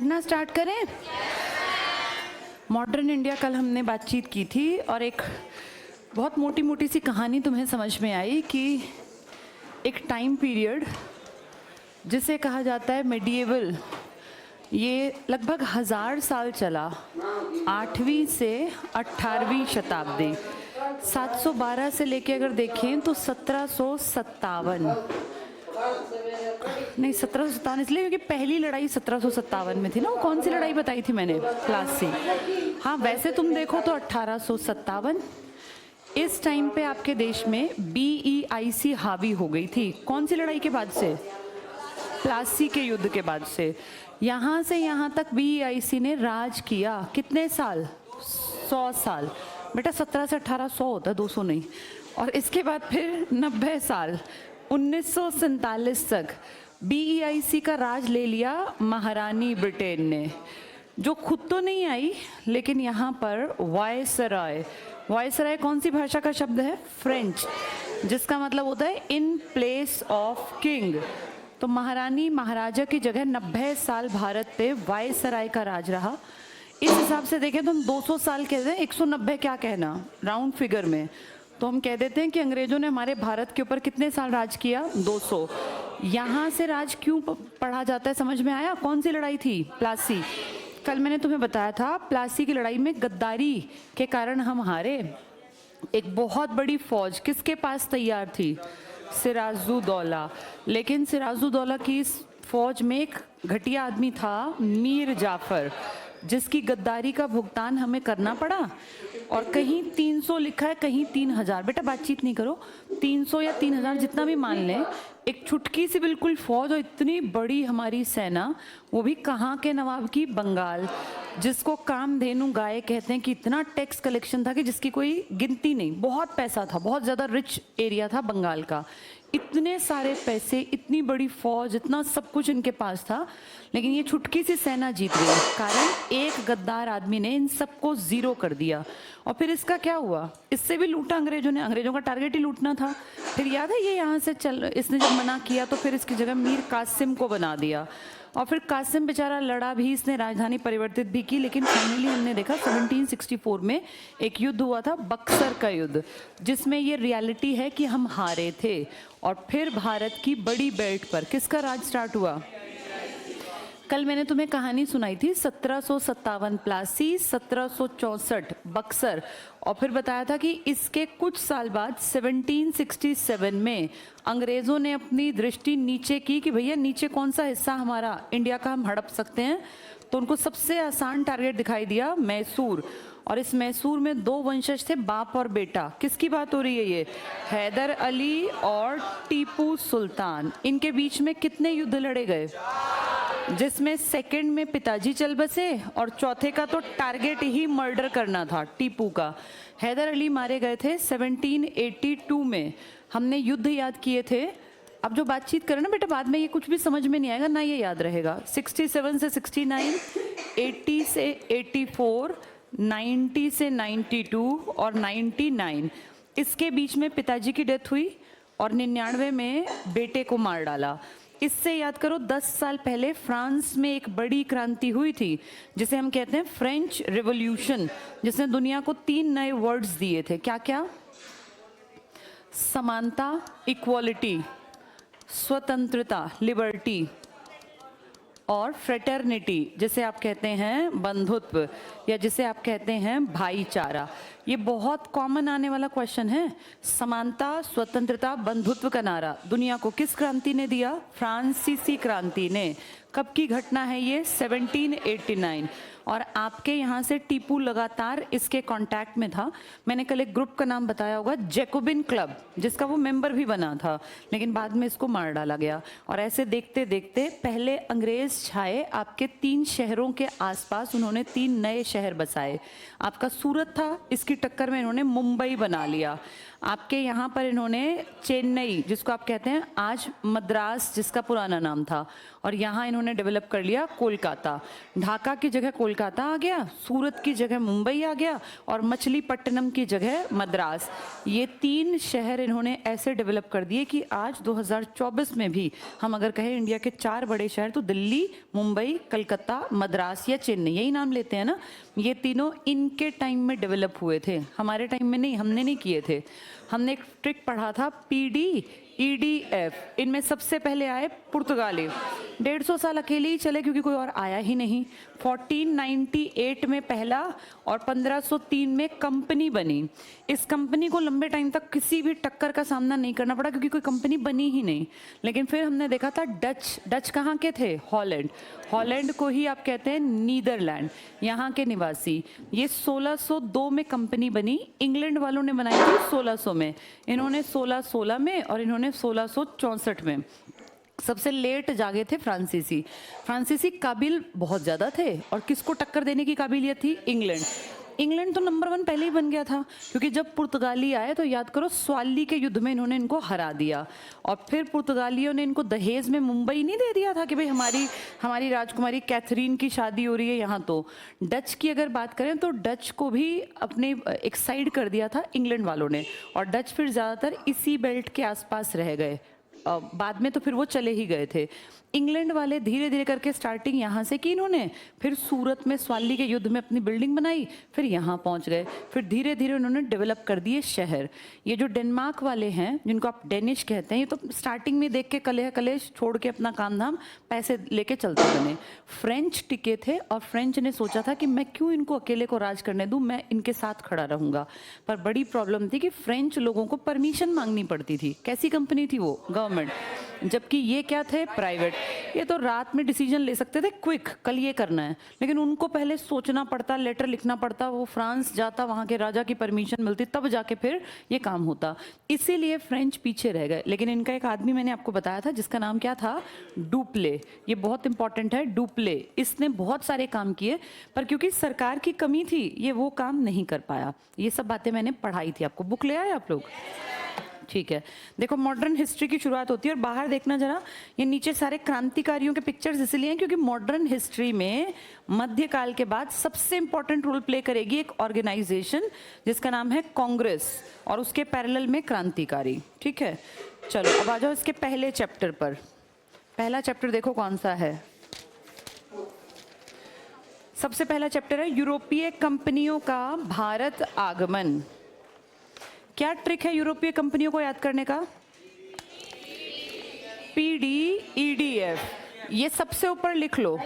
पढ़ना स्टार्ट करें। Modern India कल हमने बातचीत की थी और एक बहुत मोटी मोटी सी कहानी तुम्हें समझ में आई कि एक टाइम पीरियड जिसे कहा जाता है मेडिएवल, ये लगभग 1000 साल चला, 8वीं से 18वीं शताब्दी। 712 से लेके अगर देखें तो 1757 नहीं 1757 इसलिए क्योंकि पहली लड़ाई 1757 में थी ना। वो कौन सी लड़ाई बताई थी मैंने? प्लासी। हाँ, वैसे तुम देखो तो 1857। इस टाइम पे आपके देश में BEIC हावी हो गई थी। कौन सी लड़ाई के बाद से? प्लासी के युद्ध के बाद से। यहाँ से यहाँ तक BEIC ने राज किया। कितने साल? 100 साल। बेटा 17 से 18 100 होता है, 200 नहीं। और इसके बाद फिर 90 साल 1947 तक BEIC का राज ले लिया महारानी ब्रिटेन ने, जो खुद तो नहीं आई लेकिन यहाँ पर वायसराय। वायसराय कौन सी भाषा का शब्द है? फ्रेंच, जिसका मतलब होता है इन प्लेस ऑफ किंग। तो महारानी महाराजा की जगह 90 साल भारत पे वायसराय का राज रहा। इस हिसाब से देखें तो हम 200 साल कहते हैं, 190 क्या कहना राउंड फिगर में, तो हम कह देते हैं कि अंग्रेजों ने हमारे भारत के ऊपर कितने साल राज किया? 200। यहाँ से राज क्यों पढ़ा जाता है समझ में आया? कौन सी लड़ाई थी? प्लासी। कल मैंने तुम्हें बताया था प्लासी की लड़ाई में गद्दारी के कारण हम हारे। एक बहुत बड़ी फौज किसके पास तैयार थी? सिराजुद्दौला। लेकिन सिराजुद्दौला की इस फौज में एक घटिया आदमी था, मीर जाफर, जिसकी गद्दारी का भुगतान हमें करना पड़ा। और कहीं 300 लिखा है, कहीं 3000। बेटा बातचीत नहीं करो, 300 या 3000 जितना भी मान लें, एक छुटकी सी बिल्कुल फौज और इतनी बड़ी हमारी सेना, वो भी कहाँ के नवाब की? बंगाल, जिसको कामधेनु गाय कहते हैं कि इतना टैक्स कलेक्शन था कि जिसकी कोई गिनती नहीं। बहुत पैसा था, बहुत ज़्यादा रिच एरिया था बंगाल का। इतने सारे पैसे, इतनी बड़ी फौज, इतना सब कुछ इनके पास था, लेकिन ये छुटकी सी सेना जीत गई। कारण एक गद्दार आदमी ने इन सबको जीरो कर दिया। और फिर इसका क्या हुआ? इससे भी लूटा अंग्रेजों ने। अंग्रेजों का टारगेट ही लूटना था। फिर याद है ये यहाँ से इसने जब मना किया तो फिर इसकी जगह मीर कासिम को बना दिया। और फिर कासिम बेचारा लड़ा भी, इसने राजधानी परिवर्तित भी की, लेकिन फाइनली हमने देखा 1764 में एक युद्ध हुआ था, बक्सर का युद्ध, जिसमें ये रियलिटी है कि हम हारे थे। और फिर भारत की बड़ी बेल्ट पर किसका राज स्टार्ट हुआ? कल मैंने तुम्हें कहानी सुनाई थी, 1757 प्लासी, 1764 बक्सर, और फिर बताया था कि इसके कुछ साल बाद 1767 में अंग्रेज़ों ने अपनी दृष्टि नीचे की कि भैया नीचे कौन सा हिस्सा हमारा इंडिया का हम हड़प सकते हैं। तो उनको सबसे आसान टारगेट दिखाई दिया मैसूर। और इस मैसूर में 2 वंशज थे, बाप और बेटा। किसकी बात हो रही है ये? हैदर अली और टीपू सुल्तान। इनके बीच में कितने युद्ध लड़े गए? जिसमें सेकंड में पिताजी चल बसे और चौथे का तो टारगेट ही मर्डर करना था, टीपू का। हैदर अली मारे गए थे 1782 में। हमने युद्ध याद किए थे। अब जो बातचीत करें ना बेटा, बाद में ये कुछ भी समझ में नहीं आएगा ना, ये याद रहेगा। 67 से 69, 80 से 84, 90 से 92 और 99, इसके बीच में पिताजी की डेथ हुई और 99 में बेटे को मार डाला। इससे याद करो 10 साल पहले फ्रांस में एक बड़ी क्रांति हुई थी, जिसे हम कहते हैं फ्रेंच रिवॉल्यूशन, जिसने दुनिया को 3 नए वर्ड्स दिए थे। क्या क्या? समानता, इक्वालिटी, स्वतंत्रता, लिबर्टी, और फ्रेटर्निटी, जिसे आप कहते हैं बंधुत्व, या जिसे आप कहते हैं भाईचारा। ये बहुत कॉमन आने वाला क्वेश्चन है। समानता, स्वतंत्रता, बंधुत्व का नारा दुनिया को किस क्रांति ने दिया? फ्रांसीसी क्रांति ने। कब की घटना है ये? 1789। और आपके यहाँ से टीपू लगातार इसके कांटेक्ट में था। मैंने कल एक ग्रुप का नाम बताया होगा, जैकोबिन क्लब, जिसका वो मेंबर भी बना था, लेकिन बाद में इसको मार डाला गया। और ऐसे देखते देखते पहले अंग्रेज छाए आपके 3 शहरों के आसपास, उन्होंने 3 नए शहर बसाए। आपका सूरत था, इसकी टक्कर में इन्होंने मुंबई बना लिया। आपके यहाँ पर इन्होंने चेन्नई, जिसको आप कहते हैं आज मद्रास, जिसका पुराना नाम था, और यहाँ इन्होंने डेवलप कर लिया कोलकाता। ढाका की जगह कोलकाता आ गया, सूरत की जगह मुंबई आ गया, और मछलीपट्टनम की जगह मद्रास। ये 3 शहर इन्होंने ऐसे डेवलप कर दिए कि आज 2024 में भी हम अगर कहें इंडिया के 4 बड़े शहर, तो दिल्ली, मुंबई, कलकत्ता, मद्रास या चेन्नई, यही नाम लेते हैं ना। ये तीनों इनके टाइम में डेवलप हुए थे, हमारे टाइम में नहीं, हमने नहीं किए थे। हमने एक ट्रिक पढ़ा था, PD, EDF। इनमें सबसे पहले आए पुर्तगाली, 150 साल अकेले ही चले क्योंकि कोई और आया ही नहीं। 1498 में पहला और 1503 में कंपनी बनी। इस कंपनी को लंबे टाइम तक किसी भी टक्कर का सामना नहीं करना पड़ा क्योंकि कोई कंपनी बनी ही नहीं। लेकिन फिर हमने देखा था डच कहाँ के थे? हॉलैंड को ही आप कहते हैं नीदरलैंड, यहाँ के निवासी। ये 1602 में कंपनी बनी, इंग्लैंड वालों ने बनाई थी 1600 में, इन्होंने 1616 में और इन्होंने 1664 में। सबसे लेट जागे थे फ्रांसीसी काबिल बहुत ज़्यादा थे, और किसको टक्कर देने की काबिलियत थी? इंग्लैंड तो नंबर 1 पहले ही बन गया था, क्योंकि जब पुर्तगाली आए तो याद करो स्वाली के युद्ध में इन्होंने इनको हरा दिया, और फिर पुर्तगालियों ने इनको दहेज में मुंबई नहीं दे दिया था कि भाई हमारी राजकुमारी कैथरीन की शादी हो रही है यहाँ। तो डच की अगर बात करें तो डच को भी अपने एक साइड कर दिया था इंग्लैंड वालों ने, और डच फिर ज़्यादातर इसी बेल्ट के आसपास रह गए। बाद में तो फिर वो चले ही गए थे। इंग्लैंड वाले धीरे धीरे करके स्टार्टिंग यहाँ से की इन्होंने, फिर सूरत में स्वाली के युद्ध में अपनी बिल्डिंग बनाई, फिर यहाँ पहुँच गए, फिर धीरे धीरे उन्होंने डेवलप कर दिए शहर। ये जो डेनमार्क वाले हैं, जिनको आप डेनिश कहते हैं, ये तो स्टार्टिंग में देख के कलेश छोड़ के अपना काम धाम पैसे लेके चलते बने। फ्रेंच टिके थे, और फ्रेंच ने सोचा था कि मैं क्यों इनको अकेले को राज करने दूं, मैं इनके साथ खड़ा रहूंगा। पर बड़ी प्रॉब्लम थी कि फ्रेंच लोगों को परमिशन मांगनी पड़ती थी। कैसी कंपनी थी वो? गवर्नमेंट, जबकि ये क्या थे? प्राइवेट। ये तो रात में डिसीजन ले सकते थे, क्विक, कल ये करना है, लेकिन उनको पहले सोचना पड़ता, लेटर लिखना पड़ता, वो फ्रांस जाता, वहाँ के राजा की परमिशन मिलती, तब जाके फिर ये काम होता। इसीलिए फ्रेंच पीछे रह गए। लेकिन इनका एक आदमी मैंने आपको बताया था जिसका नाम क्या था? डुप्ले। ये बहुत इंपॉर्टेंट है, डुप्ले। इसने बहुत सारे काम किए, पर क्योंकि सरकार की कमी थी ये वो काम नहीं कर पाया। ये सब बातें मैंने पढ़ाई थी आपको। बुक ले आए आप लोग? ठीक है। देखो, मॉडर्न हिस्ट्री की शुरुआत होती है, और बाहर देखना जरा, ये नीचे सारे क्रांतिकारियों के पिक्चर्स इसलिए हैं क्योंकि मॉडर्न हिस्ट्री में मध्यकाल के बाद सबसे इंपॉर्टेंट रोल प्ले करेगी एक ऑर्गेनाइजेशन जिसका नाम है कांग्रेस, और उसके पैरेलल में क्रांतिकारी। ठीक है, चलो अब आ जाओ इसके पहले चैप्टर पर। पहला चैप्टर देखो कौन सा है। सबसे पहला चैप्टर है यूरोपीय कंपनियों का भारत आगमन। क्या ट्रिक है यूरोपीय कंपनियों को याद करने का? PD, EDF। ये सबसे ऊपर लिख लो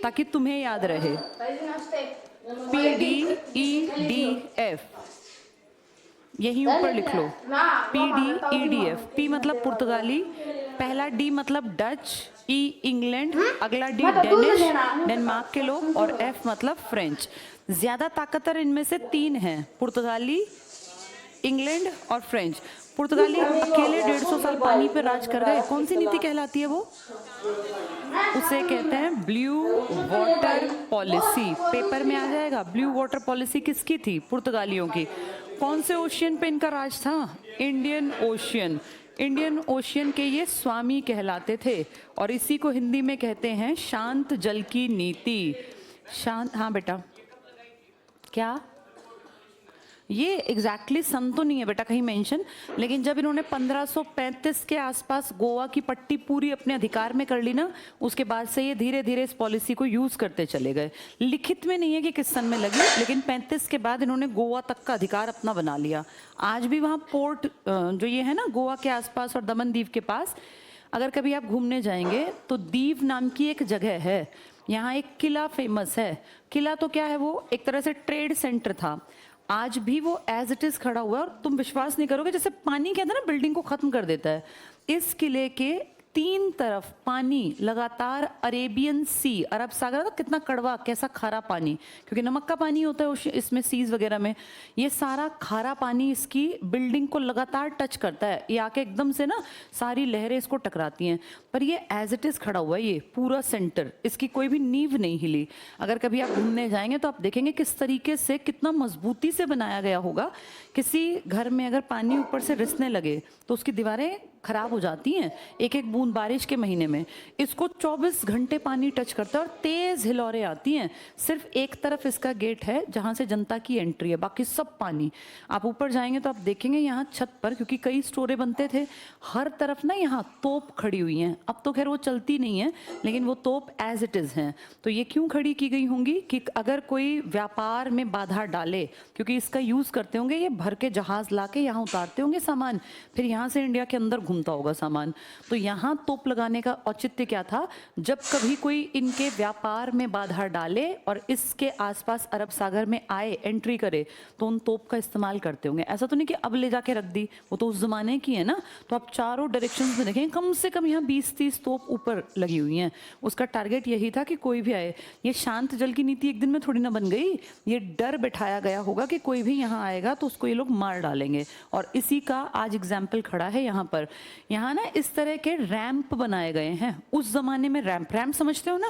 ताकि तुम्हें याद रहे। PD, EDF, यही ऊपर लिख लो। PD, EDF। P मतलब पुर्तगाली, पहला D मतलब डच, E इंग्लैंड, अगला D डेनिश, डेनमार्क के लोग, और F मतलब फ्रेंच। ज्यादा ताकतवर इनमें से 3 हैं, पुर्तगाली, इंग्लैंड और फ्रेंच। पुर्तगाली अकेले 150 साल पानी पर राज कर गए। कौन सी नीति कहलाती है वो? उसे कहते हैं ब्लू वाटर पॉलिसी। पेपर में आ जाएगा। ब्लू वाटर पॉलिसी किसकी थी? पुर्तगालियों की। कौन से ओशियन पे इनका राज था? Indian ocean. इंडियन ओशियन के ये स्वामी कहलाते थे, और इसी को हिंदी में कहते हैं शांत जल की नीति। शांत, हाँ बेटा, क्या ये एग्जैक्टली सन तो नहीं है बेटा कहीं मेंशन, लेकिन जब इन्होंने 1535 के आसपास गोवा की पट्टी पूरी अपने अधिकार में कर ली ना, उसके बाद से ये धीरे धीरे इस पॉलिसी को यूज करते चले गए। लिखित में नहीं है कि किस सन में लगी, लेकिन 35 के बाद इन्होंने गोवा तक का अधिकार अपना बना लिया। आज भी वहाँ पोर्ट जो ये है ना गोवा के आसपास और दमन दीव के पास, अगर कभी आप घूमने जाएंगे तो दीव नाम की एक जगह है, यहाँ एक किला फेमस है। किला तो क्या है, वो एक तरह से ट्रेड सेंटर था। आज भी वो एज इट इज खड़ा हुआ है, और तुम विश्वास नहीं करोगे, जैसे पानी कहते हैं ना बिल्डिंग को खत्म कर देता है। इस किले के तीन तरफ पानी लगातार, अरेबियन सी, अरब सागर तो कितना कड़वा, कैसा खारा पानी, क्योंकि नमक का पानी होता है इसमें सीज वगैरह में, ये सारा खारा पानी इसकी बिल्डिंग को लगातार टच करता है, ये आके एकदम से ना सारी लहरें इसको टकराती हैं, पर ये एज इट इज खड़ा हुआ है, ये पूरा सेंटर, इसकी कोई भी नींव नहीं हिली। अगर कभी आप घूमने जाएंगे तो आप देखेंगे किस तरीके से, कितना मजबूती से बनाया गया होगा। किसी घर में अगर पानी ऊपर से रिसने लगे तो उसकी दीवारें खराब हो जाती हैं एक एक बूंद बारिश के महीने में। इसको 24 घंटे पानी टच करता है और तेज हिलोरें आती हैं। सिर्फ एक तरफ इसका गेट है जहां से जनता की एंट्री है, बाकी सब पानी। आप ऊपर जाएंगे तो आप देखेंगे यहाँ छत पर, क्योंकि कई स्टोरे बनते थे, हर तरफ ना यहाँ तोप खड़ी हुई हैं। अब तो खैर वो चलती नहीं है, लेकिन वो तोप एज इट इज हैं। तो ये क्यों खड़ी की गई होंगी कि अगर कोई व्यापार में बाधा डाले, क्योंकि इसका यूज करते होंगे, ये भर के जहाज ला के यहाँ उतारते होंगे सामान, फिर यहाँ से इंडिया के अंदर घूमता होगा सामान। तो यहाँ तोप लगाने का औचित्य क्या था, जब कभी कोई इनके व्यापार में बाधा डाले और इसके आसपास अरब सागर में आए, एंट्री करे, तो उन तोप का इस्तेमाल करते होंगे। ऐसा तो नहीं कि अब ले जाके रख दी, वो तो उस जमाने की है ना। तो आप चारों डायरेक्शंस में देखें, कम से कम यहाँ 20-30 तोप ऊपर लगी हुई हैं। उसका टारगेट यही था कि कोई भी आए। ये शांत जल की नीति एक दिन में थोड़ी ना बन गई, ये डर बिठाया गया होगा कि कोई भी यहाँ आएगा तो उसको ये लोग मार डालेंगे, और इसी का आज एग्जाम्पल खड़ा है यहाँ पर। यहाँ ना इस तरह के रैंप बनाए गए हैं। उस जमाने में रैंप समझते हो ना,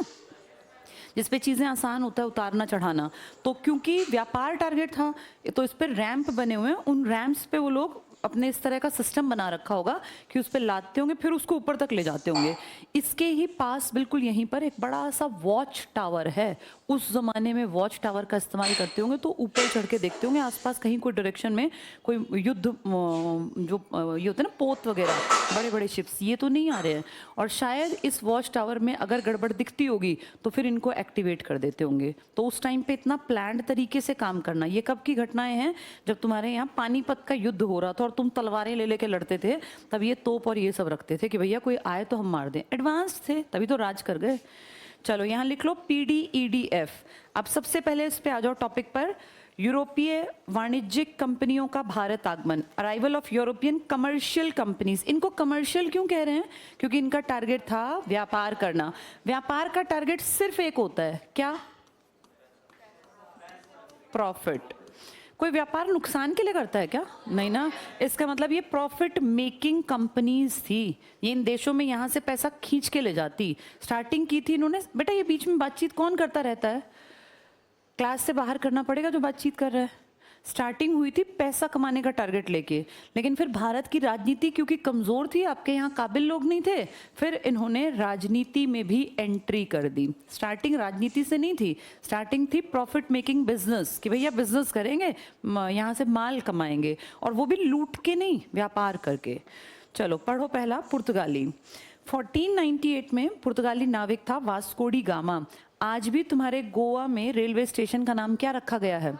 जिसपे चीजें आसान होता है उतारना चढ़ाना, तो क्योंकि व्यापार टारगेट था तो इस पर रैंप बने हुए हैं। उन रैंप्स पे वो लोग अपने इस तरह का सिस्टम बना रखा होगा कि उस पर लादते होंगे, फिर उसको ऊपर तक ले जाते होंगे। इसके ही पास बिल्कुल यहीं पर एक बड़ा सा वॉच टावर है। उस जमाने में वॉच टावर का इस्तेमाल करते होंगे, तो ऊपर चढ़ के देखते होंगे आसपास कहीं कोई डायरेक्शन में कोई युद्ध, जो ये होते हैं ना पोत वगैरह, बड़े बड़े शिप्स, ये तो नहीं आ रहे हैं। और शायद इस वॉच टावर में अगर गड़बड़ दिखती होगी तो फिर इनको एक्टिवेट कर देते होंगे। तो उस टाइम पे इतना प्लान्ड तरीके से काम करना, ये कब की घटनाएं हैं, जब तुम्हारे यहाँ पानीपत का युद्ध हो रहा था और तुम तलवारें ले लेके लड़ते थे, तब ये तोप और ये सब रखते थे कि भैया कोई आए तो हम मार दें। एडवांस थे, तभी तो राज कर गए। चलो यहाँ लिख लो PDEDF। अब सबसे पहले इस पे आ जाओ टॉपिक पर। यूरोपीय वाणिज्यिक कंपनियों का भारत आगमन, arrival of European commercial companies. इनको कमर्शियल क्यों कह रहे हैं, क्योंकि इनका टारगेट था व्यापार करना। व्यापार का टारगेट सिर्फ एक होता है, क्या? प्रॉफिट। कोई व्यापार नुकसान के लिए करता है क्या? नहीं ना। इसका मतलब ये प्रॉफिट मेकिंग कंपनीज थी, ये इन देशों में यहाँ से पैसा खींच के ले जाती। स्टार्टिंग की थी इन्होंने, बेटा ये बीच में बातचीत कौन करता रहता है, क्लास से बाहर करना पड़ेगा जो बातचीत कर रहा है। स्टार्टिंग हुई थी पैसा कमाने का टारगेट लेके, लेकिन फिर भारत की राजनीति क्योंकि कमजोर थी, आपके यहाँ काबिल लोग नहीं थे, फिर इन्होंने राजनीति में भी एंट्री कर दी। स्टार्टिंग राजनीति से नहीं थी, स्टार्टिंग थी प्रॉफिट मेकिंग बिजनेस, कि भैया बिजनेस करेंगे, यहाँ से माल कमाएंगे, और वो भी लूट के नहीं, व्यापार करके। चलो पढ़ो पहला, पुर्तगाली। 1498 में पुर्तगाली नाविक था वास्को डी गामा। आज भी तुम्हारे गोवा में रेलवे स्टेशन का नाम क्या रखा गया है?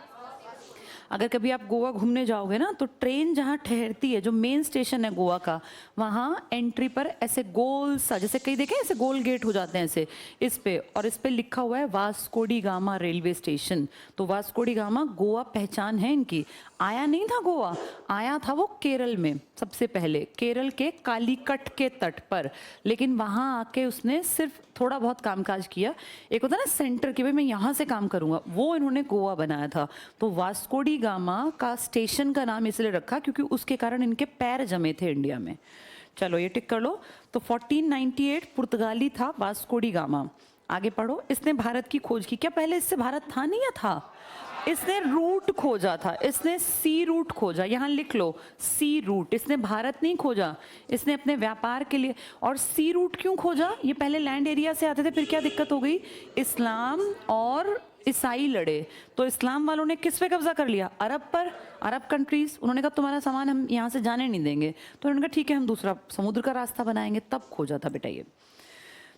अगर कभी आप गोवा घूमने जाओगे ना, तो ट्रेन जहाँ ठहरती है, जो मेन स्टेशन है गोवा का, वहाँ एंट्री पर ऐसे गोल सा, जैसे कहीं देखे ऐसे गोल गेट हो जाते हैं ऐसे, इस पे, और इस पे लिखा हुआ है Vasco D gamma railway station. तो वास्को डी गामा गोवा पहचान है इनकी। आया नहीं था गोवा, आया था वो केरल में सबसे पहले, केरल के कालीकट के तट पर। लेकिन वहाँ आके उसने सिर्फ थोड़ा बहुत कामकाज किया। एक होता है ना सेंटर, कि भाई मैं यहाँ से काम करूँगा, वो इन्होंने गोवा बनाया था। तो वास्को डी गामा का स्टेशन का नाम इसलिए रखा क्योंकि उसके कारण इनके पैर जमे थे इंडिया में। चलो ये टिक कर लो। तो 1498 पुर्तगाली था वास्को डी गामा। आगे पढ़ो। इसने भारत की खोज की। क्या पहले इससे भारत था नहीं, या था? इसने रूट खोजा था, इसने सी रूट खोजा। यहाँ लिख लो सी रूट। इसने भारत नहीं खोजा, इसने अपने व्यापार के लिए। और सी रूट क्यों खोजा? ये पहले लैंड एरिया से आते थे, फिर क्या दिक्कत हो गई, इस्लाम और ईसाई लड़े, तो इस्लाम वालों ने किस पे कब्जा कर लिया? अरब पर, अरब कंट्रीज। उन्होंने कहा तुम्हारा सामान हम यहाँ से जाने नहीं देंगे, तो उन्होंने कहा ठीक है हम दूसरा समुद्र का रास्ता बनाएंगे, तब खोजा था बेटा ये।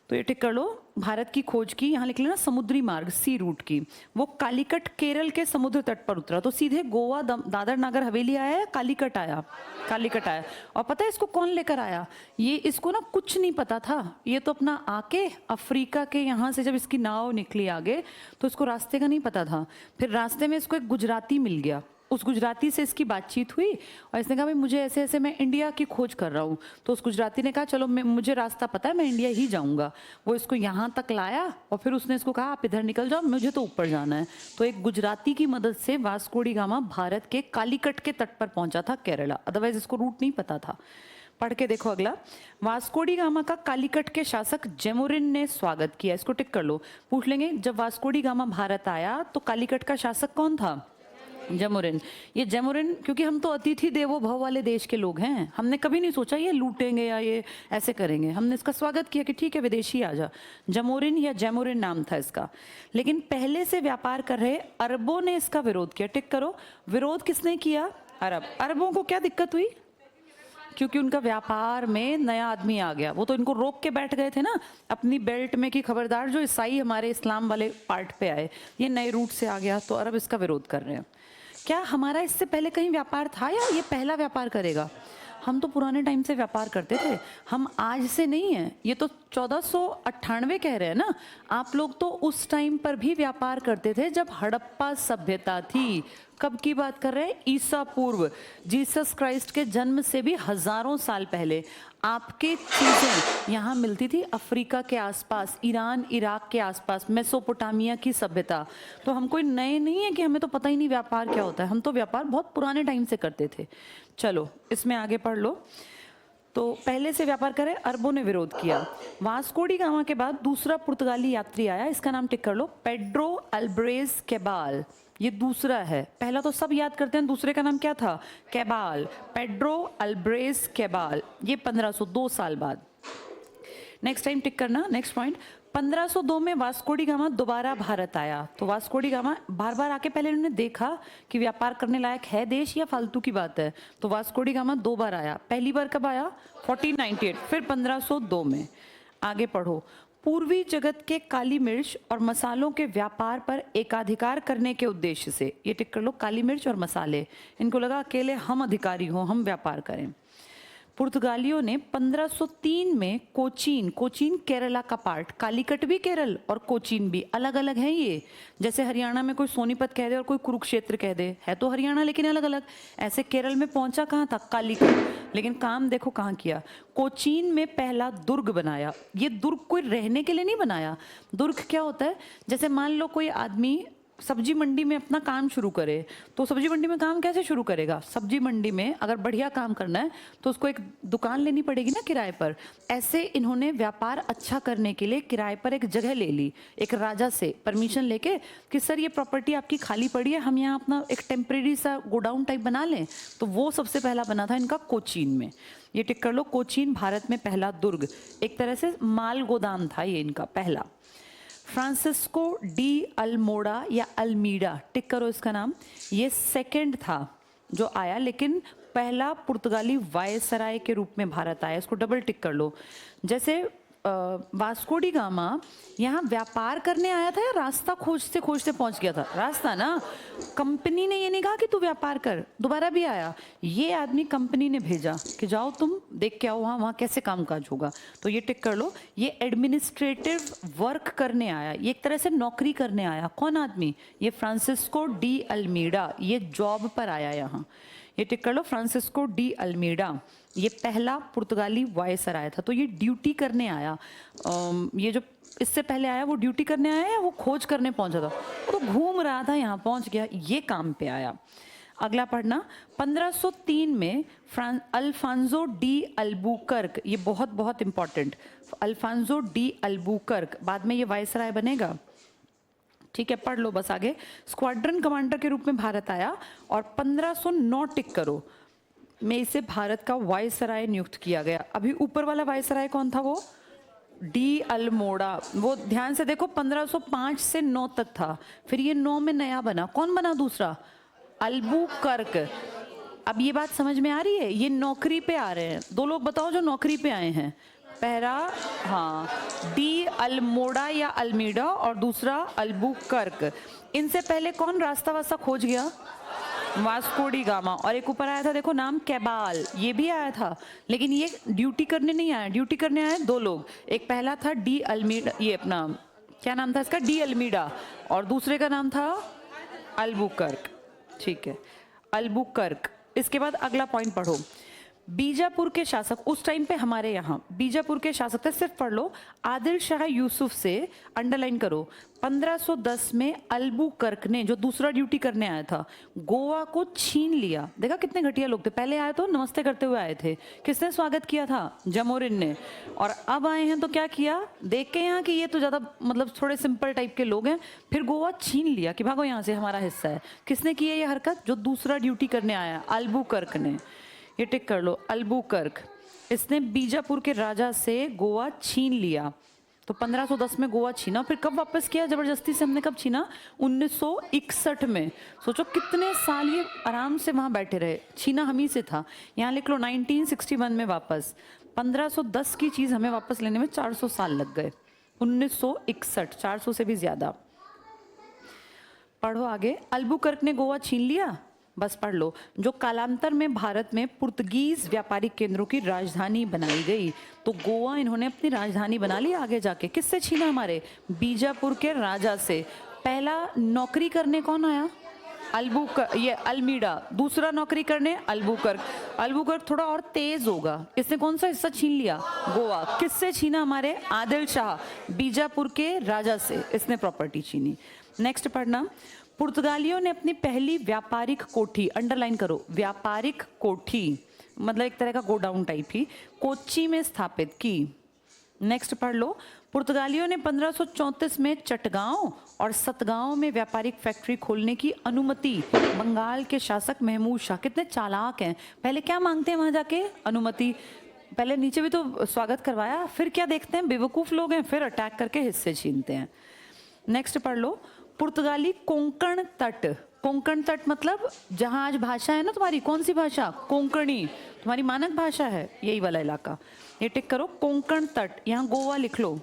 तो ये टिक कर लो, भारत की खोज की। यहाँ लिख लेना समुद्री मार्ग, सी रूट की। वो कालीकट केरल के समुद्र तट पर उतरा, तो सीधे गोवा दादर नागर हवेली आया या कालीकट आया? कालीकट आया। और पता है इसको कौन लेकर आया? ये इसको ना कुछ नहीं पता था, ये तो अपना आके अफ्रीका के यहाँ से जब इसकी नाव निकली आगे, तो इसको रास्ते का नहीं पता था। फिर रास्ते में इसको एक गुजराती मिल गया, उस गुजराती से इसकी बातचीत हुई और इसने कहा भाई मुझे ऐसे ऐसे मैं इंडिया की खोज कर रहा हूँ। तो उस गुजराती ने कहा चलो मुझे रास्ता पता है, मैं इंडिया ही जाऊँगा। वो इसको यहाँ तक लाया और फिर उसने इसको कहा आप इधर निकल जाओ, मुझे तो ऊपर जाना है। तो एक गुजराती की मदद से वास्को डी गामा भारत के कालीकट के तट पर पहुंचा था, केरला। अदरवाइज इसको रूट नहीं पता था। पढ़ के देखो अगला। वास्को डी गामा का कालीकट के शासक जेमुरिन ने स्वागत किया। इसको टिक कर लो। पूछ लेंगे जब वास्को डी गामा भारत आया तो कालीकट का शासक कौन था? जेमुरिन। ये जेमुरिन, क्योंकि हम तो अतिथि देवो भव वाले देश के लोग हैं, हमने कभी नहीं सोचा ये लूटेंगे या ये ऐसे करेंगे। हमने इसका स्वागत किया कि ठीक है विदेशी आ जा। जमोरिन या जेमुरिन नाम था इसका। लेकिन पहले से व्यापार कर रहे अरबों ने इसका विरोध किया। टिक करो। विरोध किसने किया? अरब। अरबों को क्या दिक्कत हुई? क्योंकि उनका व्यापार में नया आदमी आ गया। वो तो इनको रोक के बैठ गए थे ना अपनी बेल्ट में कि खबरदार जो ईसाई हमारे इस्लाम वाले पार्ट पे आए, ये नए रूट से आ गया, तो अरब इसका विरोध कर रहे हैं। क्या हमारा इससे पहले कहीं व्यापार था या ये पहला व्यापार करेगा? हम तो पुराने टाइम से व्यापार करते थे, हम आज से नहीं है। ये तो 1498 कह रहे हैं ना। आप लोग तो उस टाइम पर भी व्यापार करते थे जब हड़प्पा सभ्यता थी। कब की बात कर रहे हैं? ईसा पूर्व, जीसस क्राइस्ट के जन्म से भी हजारों साल पहले आपके चीजें यहाँ मिलती थी। अफ्रीका के आसपास, ईरान इराक के आसपास, मेसोपोटामिया की सभ्यता। तो हम कोई नए नहीं है कि हमें तो पता ही नहीं व्यापार क्या होता है। हम तो व्यापार बहुत पुराने टाइम से करते थे। चलो इसमें आगे पढ़ लो। तो पहले से व्यापार करे, अरबों ने विरोध किया। वास्को डी गामा के बाद दूसरा पुर्तगाली यात्री आया, इसका नाम टिक कर लो, पेड्रो अल्ब्रेज कैबाल। ये दूसरा है, पहला तो सब याद करते हैं, दूसरे का नाम क्या था? कैबाल। पेड्रो अल्ब्रेज कैबाल। ये 1502 साल बाद। नेक्स्ट टाइम टिक करना। नेक्स्ट पॉइंट, 1502 में वास्को डी गामा दोबारा भारत आया। तो वास्को डी गामा बार बार आके पहले इन्होंने देखा कि व्यापार करने लायक है देश या फालतू की बात है। तो वास्को डी गामा 2 बार आया। पहली बार कब आया? 1498, फिर 1502 में। आगे पढ़ो। पूर्वी जगत के काली मिर्च और मसालों के व्यापार पर एकाधिकार करने के उद्देश्य से, ये टिक कर लो, काली मिर्च और मसाले, इनको लगा अकेले हम अधिकारी हों, हम व्यापार करें। पुर्तगालियों ने 1503 में कोचीन, कोचीन केरला का पार्ट, कालीकट भी केरल और कोचीन भी अलग अलग हैं ये। जैसे हरियाणा में कोई सोनीपत कह दे और कोई कुरुक्षेत्र कह दे, है तो हरियाणा लेकिन अलग अलग। ऐसे केरल में पहुंचा कहाँ था? कालीकट। लेकिन काम देखो कहाँ किया। कोचीन में पहला दुर्ग बनाया। ये दुर्ग कोई रहने के लिए नहीं बनाया। दुर्ग क्या होता है? जैसे मान लो कोई आदमी सब्जी मंडी में अपना काम शुरू करे, तो सब्जी मंडी में काम कैसे शुरू करेगा? सब्जी मंडी में अगर बढ़िया काम करना है तो उसको एक दुकान लेनी पड़ेगी ना किराए पर। ऐसे इन्होंने व्यापार अच्छा करने के लिए किराए पर एक जगह ले ली, एक राजा से परमिशन लेके कि सर ये प्रॉपर्टी आपकी खाली पड़ी है, हम यहाँ अपना एक टेम्परेरी सा गोडाउन टाइप बना लें। तो वो सबसे पहला बना था इनका कोचीन में। ये टिक कर लो, कोचीन भारत में पहला दुर्ग, एक तरह से माल गोदाम था ये इनका पहला। फ्रांसिस्को डी अल्मोड़ा या अल्मीडा, टिक करो इसका नाम, ये सेकंड था जो आया, लेकिन पहला पुर्तगाली वायसराय के रूप में भारत आया। इसको डबल टिक कर लो। जैसे वास्को डी गामा यहाँ व्यापार करने आया था या रास्ता खोजते खोजते पहुंच गया था? रास्ता ना। कंपनी ने ये नहीं कहा कि तू व्यापार कर, दोबारा भी आया। ये आदमी कंपनी ने भेजा कि जाओ तुम देख के आओ वहाँ कैसे कामकाज होगा। तो ये टिक कर लो। ये एडमिनिस्ट्रेटिव वर्क करने आया, ये एक तरह से नौकरी करने आया। कौन आदमी? ये फ्रांसिस्को डी अल्मीडा, ये जॉब पर आया यहाँ। ये टिक कर लो, फ्रांसिस्को डी अल्मीडा, ये पहला पुर्तगाली वायसराय था। तो ये ड्यूटी करने आया। ये जो इससे पहले आया वो ड्यूटी करने आया या वो खोज करने पहुंचा था? वो तो घूम रहा था, यहाँ पहुंच गया, ये काम पे आया। अगला पढ़ना। 1503 में अल्फांसो डी अल्बुकर्क, ये बहुत बहुत इंपॉर्टेंट, अल्फांसो डी अल्बुकर्क, बाद में ये वायसराय बनेगा, ठीक है, पढ़ लो बस आगे। स्क्वाड्रन कमांडर के रूप में भारत आया और 1509 टिक करो में इसे भारत का वायसराय नियुक्त किया गया। अभी ऊपर वाला वायसराय कौन था? वो डी अल्मोड़ा। वो ध्यान से देखो 1505 से 9 तक था, फिर ये 9 में नया बना। कौन बना दूसरा? अल्बुकर्क। अब ये बात समझ में आ रही है? ये नौकरी पे आ रहे हैं। 2 लोग बताओ जो नौकरी पे आए हैं। पहला, हाँ, डी अल्मोड़ा या अल्मीडा और दूसरा अल्बुकर्क। इनसे पहले कौन रास्ता वास्ता खोज गया? Vasco D gamma. और एक ऊपर आया था देखो नाम, कैबाल, ये भी आया था, लेकिन ये ड्यूटी करने नहीं आया। ड्यूटी करने आए 2 लोग, एक पहला था डी अल्मीडा, ये अपना क्या नाम था इसका? डी अल्मीडा, और दूसरे का नाम था अल्बुकर्क, ठीक है। अल्बुकर्क। इसके बाद अगला पॉइंट पढ़ो, बीजापुर के शासक उस टाइम पे हमारे यहाँ बीजापुर के शासक थे, सिर्फ पढ़ लो, आदिल शाह यूसुफ से, अंडरलाइन करो, 1510 में अल्बुकर्क ने, जो दूसरा ड्यूटी करने आया था, गोवा को छीन लिया। देखा कितने घटिया लोग थे, पहले आए तो नमस्ते करते हुए आए थे, किसने स्वागत किया था? जमोरिन ने। और अब आए हैं तो क्या किया, देख के यहाँ कि ये तो ज़्यादा मतलब थोड़े सिंपल टाइप के लोग हैं, फिर गोवा छीन लिया कि भागो यहाँ से, हमारा हिस्सा है। किसने की है ये हरकत? जो दूसरा ड्यूटी करने आया, अल्बुकर्क ने। ये टिक कर लो, अल्बुकर्क। इसने बीजापुर के राजा से गोवा छीन लिया। तो 1510 में गोवा छीना, फिर कब वापस किया जबरदस्ती से? हमने कब छीना? 1961 में। सोचो कितने साल ये आराम से वहां बैठे रहे, छीना हम ही से था। यहाँ लिख लो 1961 में वापस। 1510 की चीज हमें वापस लेने में 400 साल लग गए। 1961, 400 से भी ज्यादा। पढ़ो आगे, अल्बुकर्क ने गोवा छीन लिया, बस पढ़ लो, जो कालांतर में भारत में पुर्तगीज व्यापारिक केंद्रों की राजधानी बनाई गई। तो गोवा इन्होंने अपनी राजधानी बना ली आगे जाके। किससे छीना? हमारे बीजापुर के राजा से। पहला नौकरी करने कौन आया? ये अल्मीडा। दूसरा नौकरी करने अल्बुकर्क। अल्बुकर्क थोड़ा और तेज होगा, इसने कौन सा हिस्सा छीन लिया? गोवा। किससे छीना? हमारे आदिल शाह, बीजापुर के राजा से इसने प्रॉपर्टी छीनी। नेक्स्ट पढ़ना, पुर्तगालियों ने अपनी पहली व्यापारिक कोठी, अंडरलाइन करो, व्यापारिक कोठी मतलब एक तरह का गोडाउन टाइप ही, कोच्चि में स्थापित की। नेक्स्ट पढ़ लो, पुर्तगालियों ने 1534 में चटगांव और सतगांव में व्यापारिक फैक्ट्री खोलने की अनुमति बंगाल के शासक महमूद शाह, कितने चालाक हैं, पहले क्या मांगते हैं वहां जाके? अनुमति। पहले नीचे भी तो स्वागत करवाया, फिर क्या देखते हैं, बेवकूफ लोग हैं, फिर अटैक करके हिस्से छीनते हैं। नेक्स्ट पढ़ लो, पुर्तगाली कोंकण तट। कोंकण तट मतलब जहां आज भाषा है ना तुम्हारी, कौन सी भाषा? कोंकणी, तुम्हारी मानक भाषा है, यही वाला इलाका। ये टिक करो, कोंकण तट, यहाँ गोवा लिख लो,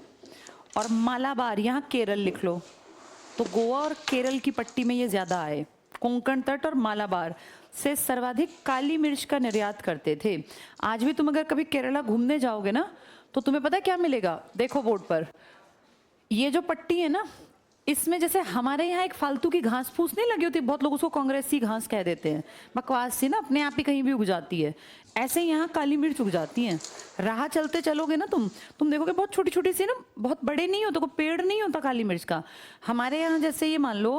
और मालाबार यहाँ केरल लिख लो। तो गोवा और केरल की पट्टी में ये ज्यादा आए। कोंकण तट और मालाबार से सर्वाधिक काली मिर्च का निर्यात करते थे। आज भी तुम अगर कभी केरला घूमने जाओगे ना, तो तुम्हें पता है क्या मिलेगा? देखो बोर्ड पर, ये जो पट्टी है ना, इसमें जैसे हमारे यहाँ एक फालतू की घास फूस नहीं लगी होती, बहुत लोग उसको कांग्रेसी घास कह देते हैं, बकवास सी ना, अपने आप ही कहीं भी उग जाती है, ऐसे यहाँ काली मिर्च उग जाती हैं। राह चलते चलोगे ना तुम देखोगे बहुत छोटी छोटी सी ना, बहुत बड़े नहीं होते, कोई पेड़ नहीं होता काली मिर्च का। हमारे यहाँ जैसे ये मान लो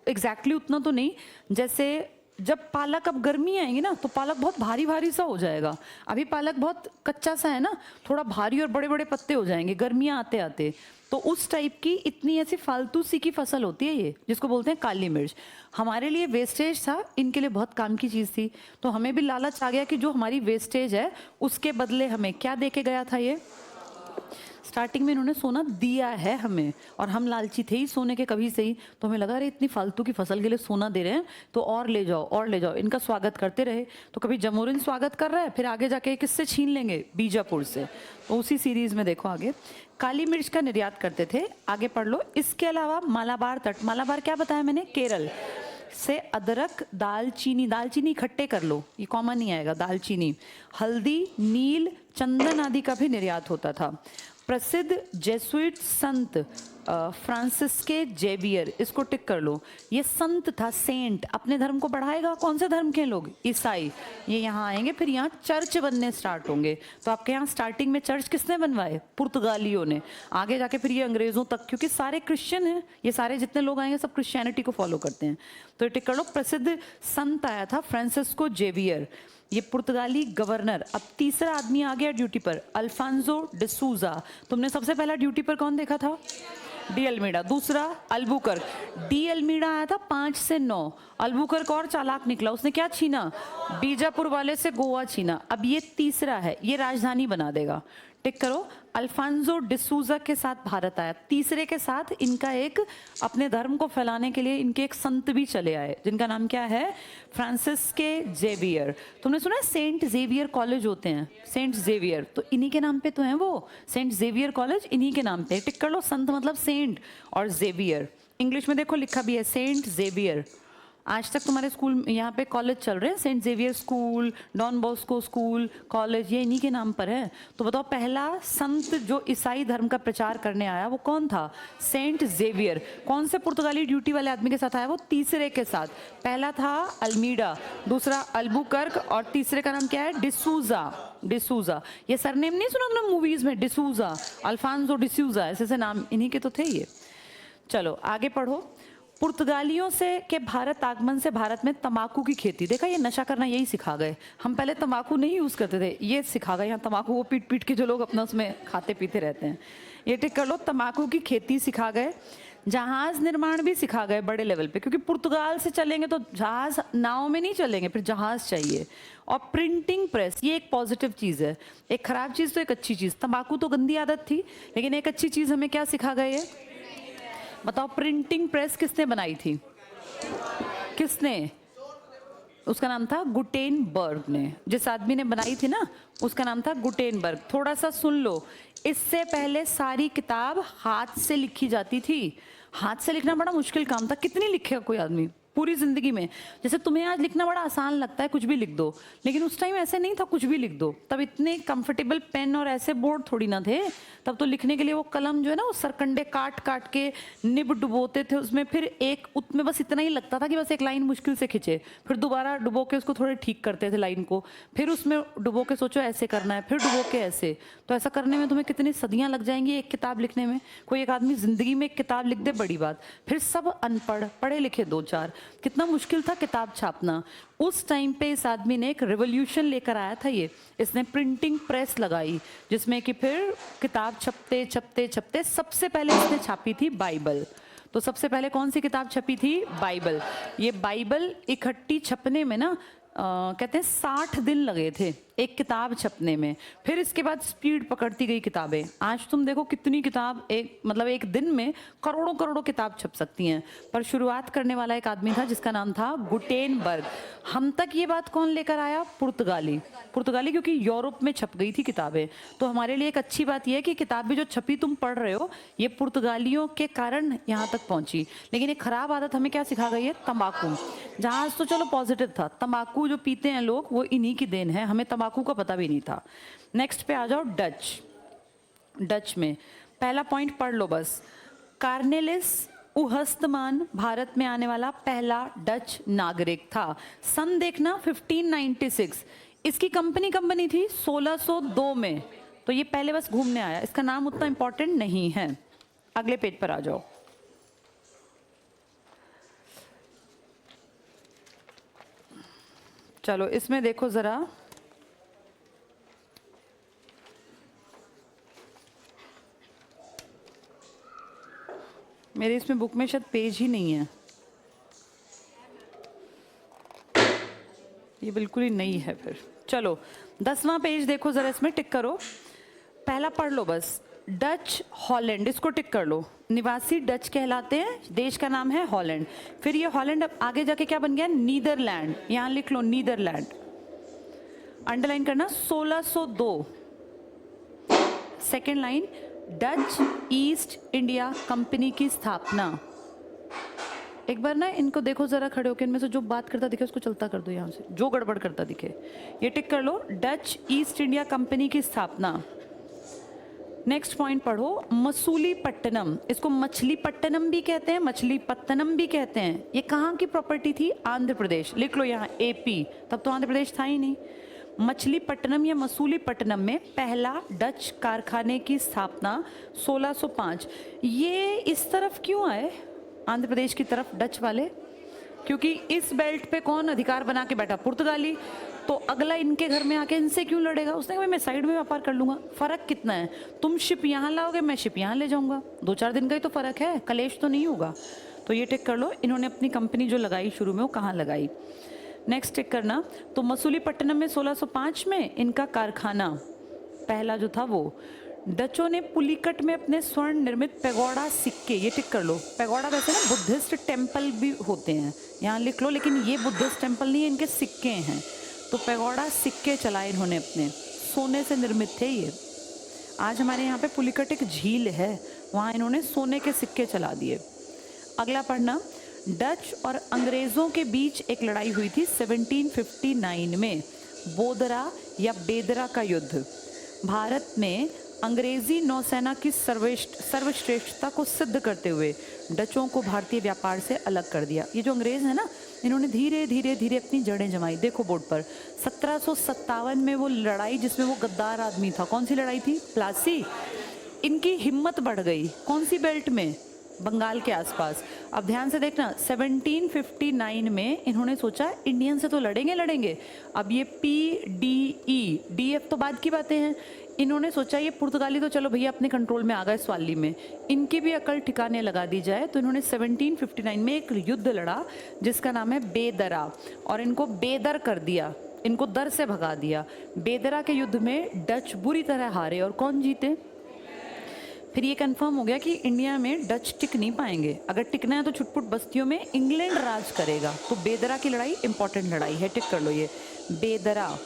एग्जैक्टली उतना तो नहीं, जैसे जब पालक, अब गर्मी आएंगी ना तो पालक बहुत भारी भारी सा हो जाएगा, अभी पालक बहुत कच्चा सा है ना, थोड़ा भारी और बड़े बड़े पत्ते हो जाएंगे गर्मियाँ आते आते। तो उस टाइप की इतनी ऐसी फालतू सी की फसल होती है ये, जिसको बोलते हैं काली मिर्च। हमारे लिए वेस्टेज था, इनके लिए बहुत काम की चीज़ थी, तो हमें भी लालच आ गया कि जो हमारी वेस्टेज है उसके बदले हमें क्या दे के गया था ये? स्टार्टिंग में इन्होंने सोना दिया है हमें, और हम लालची थे ही सोने के कभी से ही, तो हमें लगा अरे इतनी फालतू की फसल के लिए सोना दे रहे हैं तो और ले जाओ और ले जाओ, इनका स्वागत करते रहे। तो कभी जमोरिन स्वागत कर रहा है, फिर आगे जाके किससे छीन लेंगे? बीजापुर से। तो उसी सीरीज में देखो आगे, काली मिर्च का निर्यात करते थे। आगे पढ़ लो, इसके अलावा मालाबार तट, मालाबार क्या बताया मैंने? केरल से अदरक, दालचीनी, दालचीनी इकट्ठे कर लो, ये कॉमन नहीं आएगा, दालचीनी, हल्दी, नील, चंदन आदि का भी निर्यात होता था। प्रसिद्ध जेसुइट संत फ्रांसिस्के जेवियर, इसको टिक कर लो, ये संत था, सेंट, अपने धर्म को बढ़ाएगा। कौन से धर्म के लोग? ईसाई। ये यहाँ आएंगे, फिर यहाँ चर्च बनने स्टार्ट होंगे। तो आपके यहाँ स्टार्टिंग में चर्च किसने बनवाए? पुर्तगालियों ने। आगे जाके फिर ये अंग्रेजों तक, क्योंकि सारे क्रिश्चियन हैं, ये सारे जितने लोग आएंगे सब क्रिश्चियनिटी को फॉलो करते हैं। तो ये टिक कर लो, प्रसिद्ध संत आया था फ्रांसिस्को जेवियर, ये पुर्तगाली गवर्नर। अब तीसरा आदमी आ गया ड्यूटी पर, अल्फांसो डिसूजा। तुमने सबसे पहला ड्यूटी पर कौन देखा था? De Almeida. दूसरा अल्बुकर्क। डी अल्मीडा आया था 5 से 9, अल्बुकर्क और चालाक निकला, उसने क्या छीना? बीजापुर वाले से गोवा छीना। अब ये तीसरा है, ये राजधानी बना देगा। टिक करो, अल्फांसो डिसूजा के साथ भारत आया। तीसरे के साथ इनका एक, अपने धर्म को फैलाने के लिए इनके एक संत भी चले आए, जिनका नाम क्या है? फ्रांसिस्के जेवियर। तुमने सुना है सेंट जेवियर कॉलेज होते हैं? सेंट जेवियर तो इन्हीं के नाम पे तो हैं वो, सेंट जेवियर कॉलेज इन्हीं के नाम पे। टिक कर लो, संत मतलब सेंट और जेवियर, इंग्लिश में देखो लिखा भी है सेंट जेवियर। आज तक तुम्हारे स्कूल यहाँ पे कॉलेज चल रहे हैं, saint Xavier school, Don Bosco school, college, ये इन्हीं के नाम पर है। तो बताओ पहला संत जो ईसाई धर्म का प्रचार करने आया वो कौन था? Saint Xavier. कौन से पुर्तगाली ड्यूटी वाले आदमी के साथ आया? वो तीसरे के साथ। पहला था अल्मीडा, दूसरा अल्बुकर्क और तीसरे का नाम क्या है? डिसूजा। डिसूजा, ये सरनेम नहीं सुना तुमने मूवीज में? डिसूजा, अल्फांसो डिसूजा, ऐसे नाम इन्हीं के तो थे ये। चलो आगे पढ़ो। पुर्तगालियों से के भारत आगमन से भारत में तंबाकू की खेती, देखा ये नशा करना यही सिखा गए। हम पहले तंबाकू नहीं यूज करते थे, ये सिखा गए। यहाँ तंबाकू को पीट पीट के जो लोग अपना उसमें खाते पीते रहते हैं, ये टिक कर लो। तंबाकू की खेती सिखा गए, जहाज निर्माण भी सिखा गए बड़े लेवल पे, क्योंकि पुर्तगाल से चलेंगे तो जहाज नाव में नहीं चलेंगे, फिर जहाज चाहिए। और प्रिंटिंग प्रेस, ये एक पॉजिटिव चीज़ है। एक खराब चीज़ तो एक अच्छी चीज़। तंबाकू तो गंदी आदत थी, लेकिन एक अच्छी चीज़ हमें क्या सिखा गए है? बताओ प्रिंटिंग प्रेस किसने बनाई थी? किसने? उसका नाम था गुटेनबर्ग ने। जिस आदमी ने बनाई थी ना, उसका नाम था गुटेनबर्ग। थोड़ा सा सुन लो, इससे पहले सारी किताब हाथ से लिखी जाती थी। हाथ से लिखना बड़ा मुश्किल काम था। कितनी लिखेगा कोई आदमी पूरी जिंदगी में? जैसे तुम्हें आज लिखना बड़ा आसान लगता है, कुछ भी लिख दो, लेकिन उस टाइम ऐसे नहीं था कुछ भी लिख दो। तब इतने कंफर्टेबल पेन और ऐसे बोर्ड थोड़ी ना थे। तब तो लिखने के लिए वो कलम जो है ना, वो सरकंडे काट काट के निब डुबोते थे उसमें, फिर एक उसमें बस इतना ही लगता था कि बस एक लाइन मुश्किल से खिंचे, फिर दोबारा डुबो के उसको थोड़े ठीक करते थे लाइन को, फिर उसमें डुबो के सोचो ऐसे करना है, फिर डुबो के ऐसे। तो ऐसा करने में तुम्हें कितनी सदियां लग जाएंगी एक किताब लिखने में। कोई एक आदमी जिंदगी में एक किताब लिख दे, बड़ी बात। फिर सब अनपढ़, पढ़े लिखे दो चार, कितना मुश्किल था किताब छापना। उस टाइम पे इस आदमी ने एक रिवॉल्यूशन लेकर आया था ये। इसने प्रिंटिंग प्रेस लगाई, जिसमें कि फिर किताब छपते छपते छपते सबसे पहले इसने छापी थी बाइबल। तो सबसे पहले कौन सी किताब छपी थी? बाइबल। ये बाइबल इकट्ठी छपने में ना कहते हैं 60 दिन लगे थे एक किताब छपने में। फिर इसके बाद स्पीड पकड़ती गई किताबें। आज तुम देखो कितनी किताब एक दिन में करोड़ों करोड़ों किताब छप सकती हैं। पर शुरुआत करने वाला एक आदमी था जिसका नाम था गुटेनबर्ग। हम तक ये बात कौन लेकर आया? पुर्तगाली। पुर्तगाली, क्योंकि यूरोप में छप गई थी किताबें। तो हमारे लिए एक अच्छी बात यह है कि किताबें जो छपी तुम पढ़ रहे हो, ये पुर्तगालियों के कारण यहाँ तक पहुंची। लेकिन एक खराब आदत हमें क्या सिखा गई है? तंबाकू। जहाज तो चलो पॉजिटिव था, तंबाकू जो पीते हैं लोग वो इन्हीं की देन है। हमें तंबाकू का पता भी नहीं था। नेक्स्ट पे आ जाओ, डच। डच में पहला पॉइंट पढ़ लो बस। कार्नेलिस उहस्तमान भारत में आने वाला पहला डच नागरिक था। सन देखना 1596। इसकी कंपनी थी 1602 में। तो ये पहले बस घूमने आया, इसका नाम उतना इंपॉर्टेंट नहीं है। अगले पेज पर आ जाओ। चलो इसमें देखो जरा, मेरे इसमें बुक में शायद पेज ही नहीं है, ये बिल्कुल ही नहीं है। फिर चलो 10वां पेज देखो जरा, इसमें टिक करो। पहला पढ़ लो बस, डच हॉलैंड, इसको टिक कर लो। निवासी डच कहलाते हैं, देश का नाम है हॉलैंड। फिर ये हॉलैंड अब आगे जाके क्या बन गया? नीदरलैंड। यहाँ लिख लो नीदरलैंड, अंडरलाइन करना। 1602 second line, Dutch east India company की स्थापना। एक बार ना इनको देखो जरा खड़े होकर, इनमें से जो बात करता दिखे उसको चलता कर दो यहाँ से, जो गड़बड़ करता दिखे ये टिक कर लो। डच ईस्ट इंडिया कंपनी की स्थापना। नेक्स्ट पॉइंट पढ़ो, मसूलीपट्टनम। इसको मछलीपट्टनम भी कहते हैं, मछलीपट्टनम भी कहते हैं। ये कहाँ की प्रॉपर्टी थी? आंध्र प्रदेश। लिख लो यहाँ एपी, तब तो आंध्र प्रदेश था ही नहीं। मछलीपट्टनम या मसूलीपट्टनम में पहला डच कारखाने की स्थापना 1605। ये इस तरफ क्यों आए, आंध्र प्रदेश की तरफ डच वाले? क्योंकि इस बेल्ट पे कौन अधिकार बना के बैठा? पुर्तगाली। तो अगला इनके घर में आके इनसे क्यों लड़ेगा? उसने कहा मैं साइड में व्यापार कर लूंगा। फर्क कितना है? तुम शिप यहाँ लाओगे, मैं शिप यहाँ ले जाऊंगा, 2-4 दिन का ही तो फर्क है, कलेश तो नहीं होगा। तो ये टिक कर लो, इन्होंने अपनी कंपनी जो लगाई शुरू में वो कहाँ लगाई। नेक्स्ट टिक करना, तो मसूलीपट्टनम में 1605 में इनका कारखाना पहला जो था वो। डचों ने पुलिकट में अपने स्वर्ण निर्मित पैगोडा सिक्के, ये टिक कर लो। पैगोडा वैसे ना बुद्धिस्ट टेम्पल भी होते हैं, यहाँ लिख लो, लेकिन ये बुद्धिस्ट टेम्पल नहीं है, इनके सिक्के हैं। तो पैगोडा सिक्के चलाए इन्होंने अपने, सोने से निर्मित थे ये। आज हमारे यहाँ पे पुलिकट एक झील है, वहाँ इन्होंने सोने के सिक्के चला दिए। अगला पढ़ना, डच और अंग्रेजों के बीच एक लड़ाई हुई थी 1759 में, बोदरा या बेदरा का युद्ध। भारत में अंग्रेजी नौसेना की सर्वश्रेष्ठता को सिद्ध करते हुए डचों को भारतीय व्यापार से अलग कर दिया। ये जो अंग्रेज है ना, इन्होंने धीरे धीरे धीरे अपनी जड़ें जमाई। देखो बोर्ड पर 1757 में वो लड़ाई जिसमें वो गद्दार आदमी था, कौन सी लड़ाई थी? प्लासी। इनकी हिम्मत बढ़ गई, कौन सी बेल्ट में? बंगाल के आसपास। अब ध्यान से देखना, 1759 में इन्होंने सोचा इंडियन से तो लड़ेंगे। अब ये PDE तो बाद की बातें हैं। इन्होंने सोचा ये पुर्तगाली तो चलो भैया अपने कंट्रोल में आ गए स्वाली में, इनकी भी अकल ठिकाने लगा दी जाए। तो इन्होंने 1759 में एक युद्ध लड़ा जिसका नाम है बेदरा, और इनको बेदर कर दिया, इनको दर से भगा दिया। बेदरा के युद्ध में डच बुरी तरह हारे और कौन जीते? फिर ये कंफर्म हो गया कि इंडिया में डच टिक नहीं पाएंगे, अगर टिकना है तो छुटपुट बस्तियों में इंग्लैंड राज करेगा। तो बेदरा की लड़ाई इंपॉर्टेंट लड़ाई है, टिक कर लो ये। बेदरा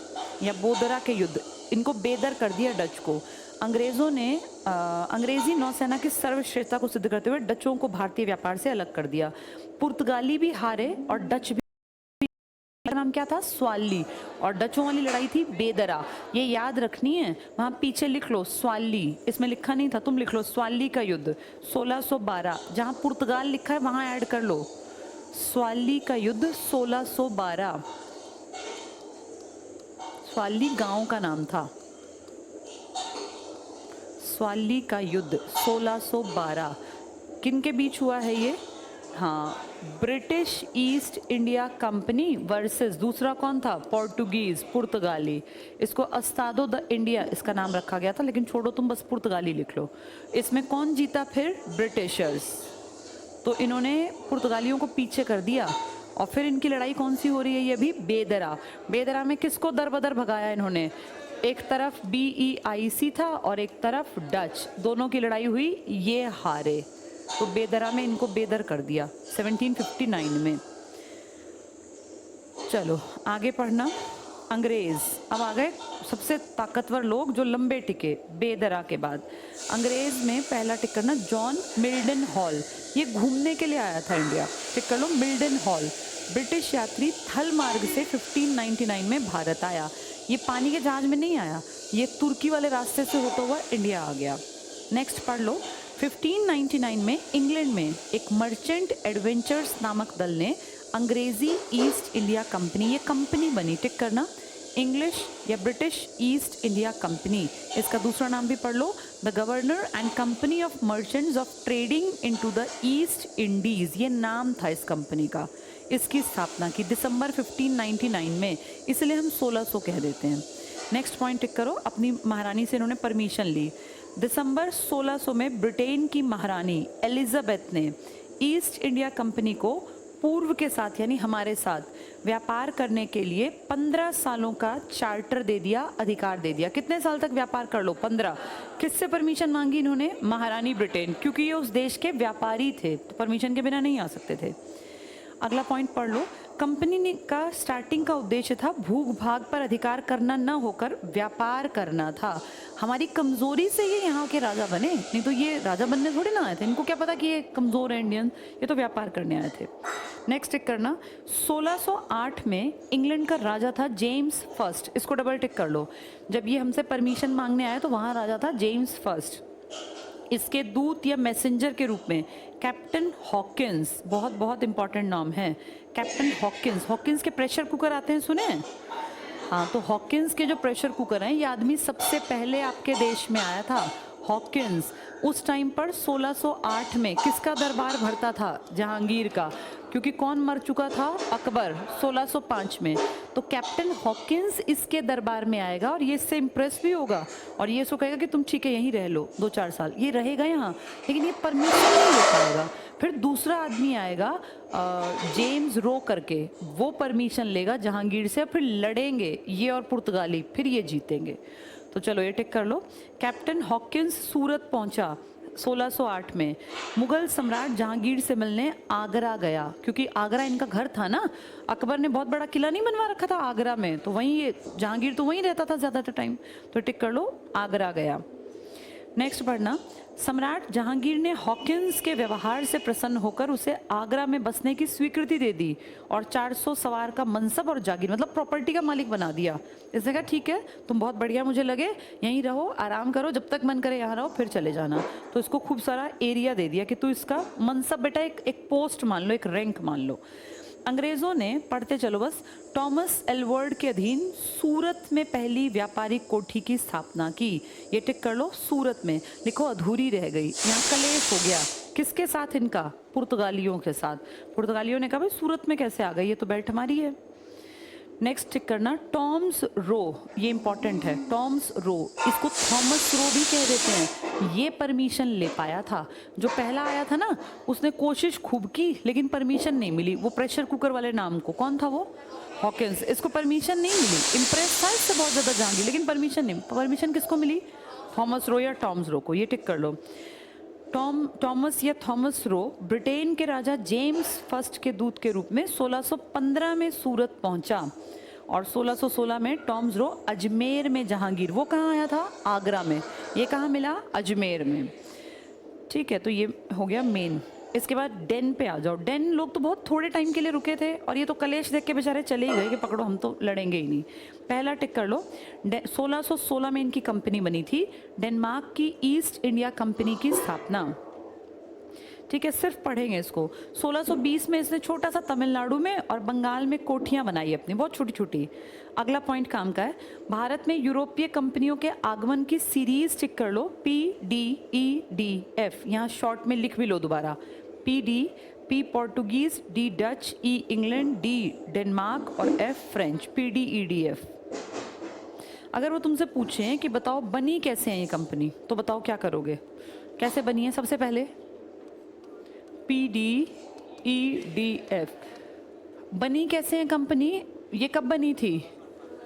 या बोदरा के युद्ध, इनको बेदर कर दिया डच को। अंग्रेजों ने अंग्रेजी नौसेना की सर्वश्रेष्ठता को सिद्ध करते हुए डचों को भारतीय व्यापार से अलग कर दिया। पुर्तगाली भी हारे और डच भी, नाम क्या था? स्वाली। और डचों वाली लड़ाई थी बेदरा, ये याद रखनी है। वहां पीछे लिख लो स्वाली, इसमें लिखा नहीं था, तुम लिख लो स्वाली का युद्ध 1612। जहां पुर्तगाल लिखा है वहां ऐड कर लो स्वाली का युद्ध 1612। स्वाली गांव का नाम था। स्वाली का युद्ध 1612 किन के बीच हुआ है ये? हाँ, British east India company versus दूसरा कौन था? पोर्टुगीज, पुर्तगाली। इसको अस्तादो द इंडिया इसका नाम रखा गया था, लेकिन छोड़ो तुम, बस पुर्तगाली लिख लो। इसमें कौन जीता फिर? ब्रिटिशर्स। तो इन्होंने पुर्तगालियों को पीछे कर दिया। और फिर इनकी लड़ाई कौन सी हो रही है? ये भी बेदरा। बेदरा में किसको दर बदर भगाया इन्होंने? एक तरफ BEIC था और एक तरफ डच, दोनों की लड़ाई हुई, ये हारे। तो बेदरा में इनको बेदर कर दिया 1759 में। चलो आगे पढ़ना। अंग्रेज अब आ गए सबसे ताकतवर लोग जो लंबे टिके बेदरा के बाद। अंग्रेज में पहला टिक करना जॉन मिल्डन हॉल, ये घूमने के लिए आया था इंडिया, टिक कर लो मिल्डन हॉल। ब्रिटिश यात्री थल मार्ग से 1599 में भारत आया। ये पानी के जहाज में नहीं आया, ये तुर्की वाले रास्ते से होता हुआ इंडिया आ गया। नेक्स्ट पढ़ लो। 1599 में इंग्लैंड में एक मर्चेंट एडवेंचर्स नामक दल ने अंग्रेजी ईस्ट इंडिया कंपनी, ये कंपनी बनी, टिक करना, इंग्लिश या ब्रिटिश ईस्ट इंडिया कंपनी। इसका दूसरा नाम भी पढ़ लो, the governor and company of merchants of trading into the East Indies, ये नाम था इस कंपनी का। इसकी स्थापना की दिसंबर 1599 में, इसलिए हम 1600 कह देते हैं। नेक्स्ट पॉइंट टिक करो। अपनी महारानी से इन्होंने परमिशन ली। दिसंबर 1600 में ब्रिटेन की महारानी एलिजाबेथ ने ईस्ट इंडिया कंपनी को पूर्व के साथ यानी हमारे साथ व्यापार करने के लिए 15 सालों का चार्टर दे दिया, अधिकार दे दिया। कितने साल तक व्यापार कर लो? 15। किससे परमिशन मांगी इन्होंने? महारानी ब्रिटेन, क्योंकि ये उस देश के व्यापारी थे, तो परमिशन के बिना नहीं आ सकते थे। अगला पॉइंट पढ़ लो। कंपनी का स्टार्टिंग का उद्देश्य था भूख भाग पर अधिकार करना न होकर व्यापार करना था। हमारी कमजोरी से ये यहाँ के राजा बने, नहीं तो ये राजा बनने थोड़े ना आए थे। इनको क्या पता कि ये कमजोर है इंडियन, ये तो व्यापार करने आए थे। नेक्स्ट टिक करना। 1608 में इंग्लैंड का राजा था जेम्स फर्स्ट, इसको डबल टिक कर लो। जब ये हमसे परमिशन मांगने आए तो वहाँ राजा था जेम्स फर्स्ट। इसके दूत या मैसेंजर के रूप में कैप्टन हॉकिंस, बहुत बहुत इंपॉर्टेंट नाम है कैप्टन हॉकिंस। हॉकिंस के प्रेशर कुकर आते हैं, सुने? हाँ, तो हॉकिंस के जो प्रेशर कुकर हैं, ये आदमी सबसे पहले आपके देश में आया था। हॉकिंस उस टाइम पर 1608 में किसका दरबार भरता था? जहांगीर का, क्योंकि कौन मर चुका था? अकबर 1605 में। तो कैप्टन हॉकिंस इसके दरबार में आएगा और ये इससे इम्प्रेस भी होगा और ये इसको कहेगा कि तुम ठीक है यहीं रह लो 2-4 साल। ये रहेगा यहाँ, लेकिन ये परमिशन नहीं ले पाएगा। फिर दूसरा आदमी आएगा जेम्स रो करके, वो परमिशन लेगा जहांगीर से, फिर लड़ेंगे ये और पुर्तगाली, फिर ये जीतेंगे। तो चलो ये टिक कर लो। कैप्टन हॉकिंस सूरत पहुंचा 1608 में। मुगल सम्राट जहांगीर से मिलने आगरा गया, क्योंकि आगरा इनका घर था ना। अकबर ने बहुत बड़ा किला नहीं बनवा रखा था आगरा में, तो वहीं ये जहांगीर तो वहीं रहता था ज़्यादातर टाइम। तो टिक कर लो, आगरा गया। नेक्स्ट पढ़ना, सम्राट जहांगीर ने हॉकिंस के व्यवहार से प्रसन्न होकर उसे आगरा में बसने की स्वीकृति दे दी और 400 सवार का मनसब और जागीर मतलब प्रॉपर्टी का मालिक बना दिया। इसने कहा ठीक है तुम बहुत बढ़िया मुझे लगे, यहीं रहो, आराम करो, जब तक मन करे यहाँ रहो, फिर चले जाना। तो इसको खूब सारा एरिया दे दिया कि तू इसका मनसब बेटा एक पोस्ट मान लो, एक रैंक मान लो। अंग्रेजों ने, पढ़ते चलो बस, टॉमस एलवर्ड के अधीन सूरत में पहली व्यापारिक कोठी की स्थापना की। ये टिक कर लो, सूरत में लिखो, अधूरी रह गई, यहाँ कलेश हो गया। किसके साथ इनका? पुर्तगालियों के साथ। पुर्तगालियों ने कहा भाई सूरत में कैसे आ गई, ये तो बेल्ट हमारी है। नेक्स्ट टिक करना, टॉम्स रो, ये इंपॉर्टेंट है, टॉम्स रो, इसको थॉमस रो भी कह देते हैं। ये परमिशन ले पाया था, जो पहला आया था ना उसने कोशिश खूब की लेकिन परमिशन नहीं मिली, वो प्रेशर कुकर वाले नाम को, कौन था वो? हॉकिंस। इसको परमिशन नहीं मिली, इम्प्रेस था इससे बहुत ज़्यादा जहांगीर, लेकिन परमिशन नहीं। परमिशन किसको मिली? थॉमस रो या टॉम्स रो को, ये टिक कर लो। टॉमस या थॉमस रो ब्रिटेन के राजा जेम्स फर्स्ट के दूत के रूप में 1615 में सूरत पहुंचा और 1616 में टॉम्स रो अजमेर में जहांगीर, वो कहाँ आया था? आगरा में। ये कहाँ मिला? अजमेर में। ठीक है, तो ये हो गया मेन। इसके बाद डेन पे आ जाओ। डेन लोग तो बहुत थोड़े टाइम के लिए रुके थे और ये तो कलेश देख के बेचारे चले ही गए कि पकड़ो हम तो लड़ेंगे ही नहीं। पहला टिक कर लो, 1616 में इनकी कंपनी बनी थी, डेनमार्क की ईस्ट इंडिया कंपनी की स्थापना। ठीक है, सिर्फ पढ़ेंगे इसको। 1620 में इसने छोटा सा तमिलनाडु में और बंगाल में कोठियां बनाई अपनी, बहुत छोटी छोटी। अगला पॉइंट काम का है, भारत में यूरोपीय कंपनियों के आगमन की सीरीज टिक कर लो, PDEDF, यहाँ शॉर्ट में लिख भी लो दोबारा, PD, P Portuguese, D Dutch, E England, D Denmark और F फ्रेंच, PDEDF। अगर वो तुमसे पूछें कि बताओ बनी कैसे है ये कंपनी, तो बताओ क्या करोगे? कैसे बनी है? सबसे पहले PDEDF बनी कैसे है कंपनी? ये कब बनी थी?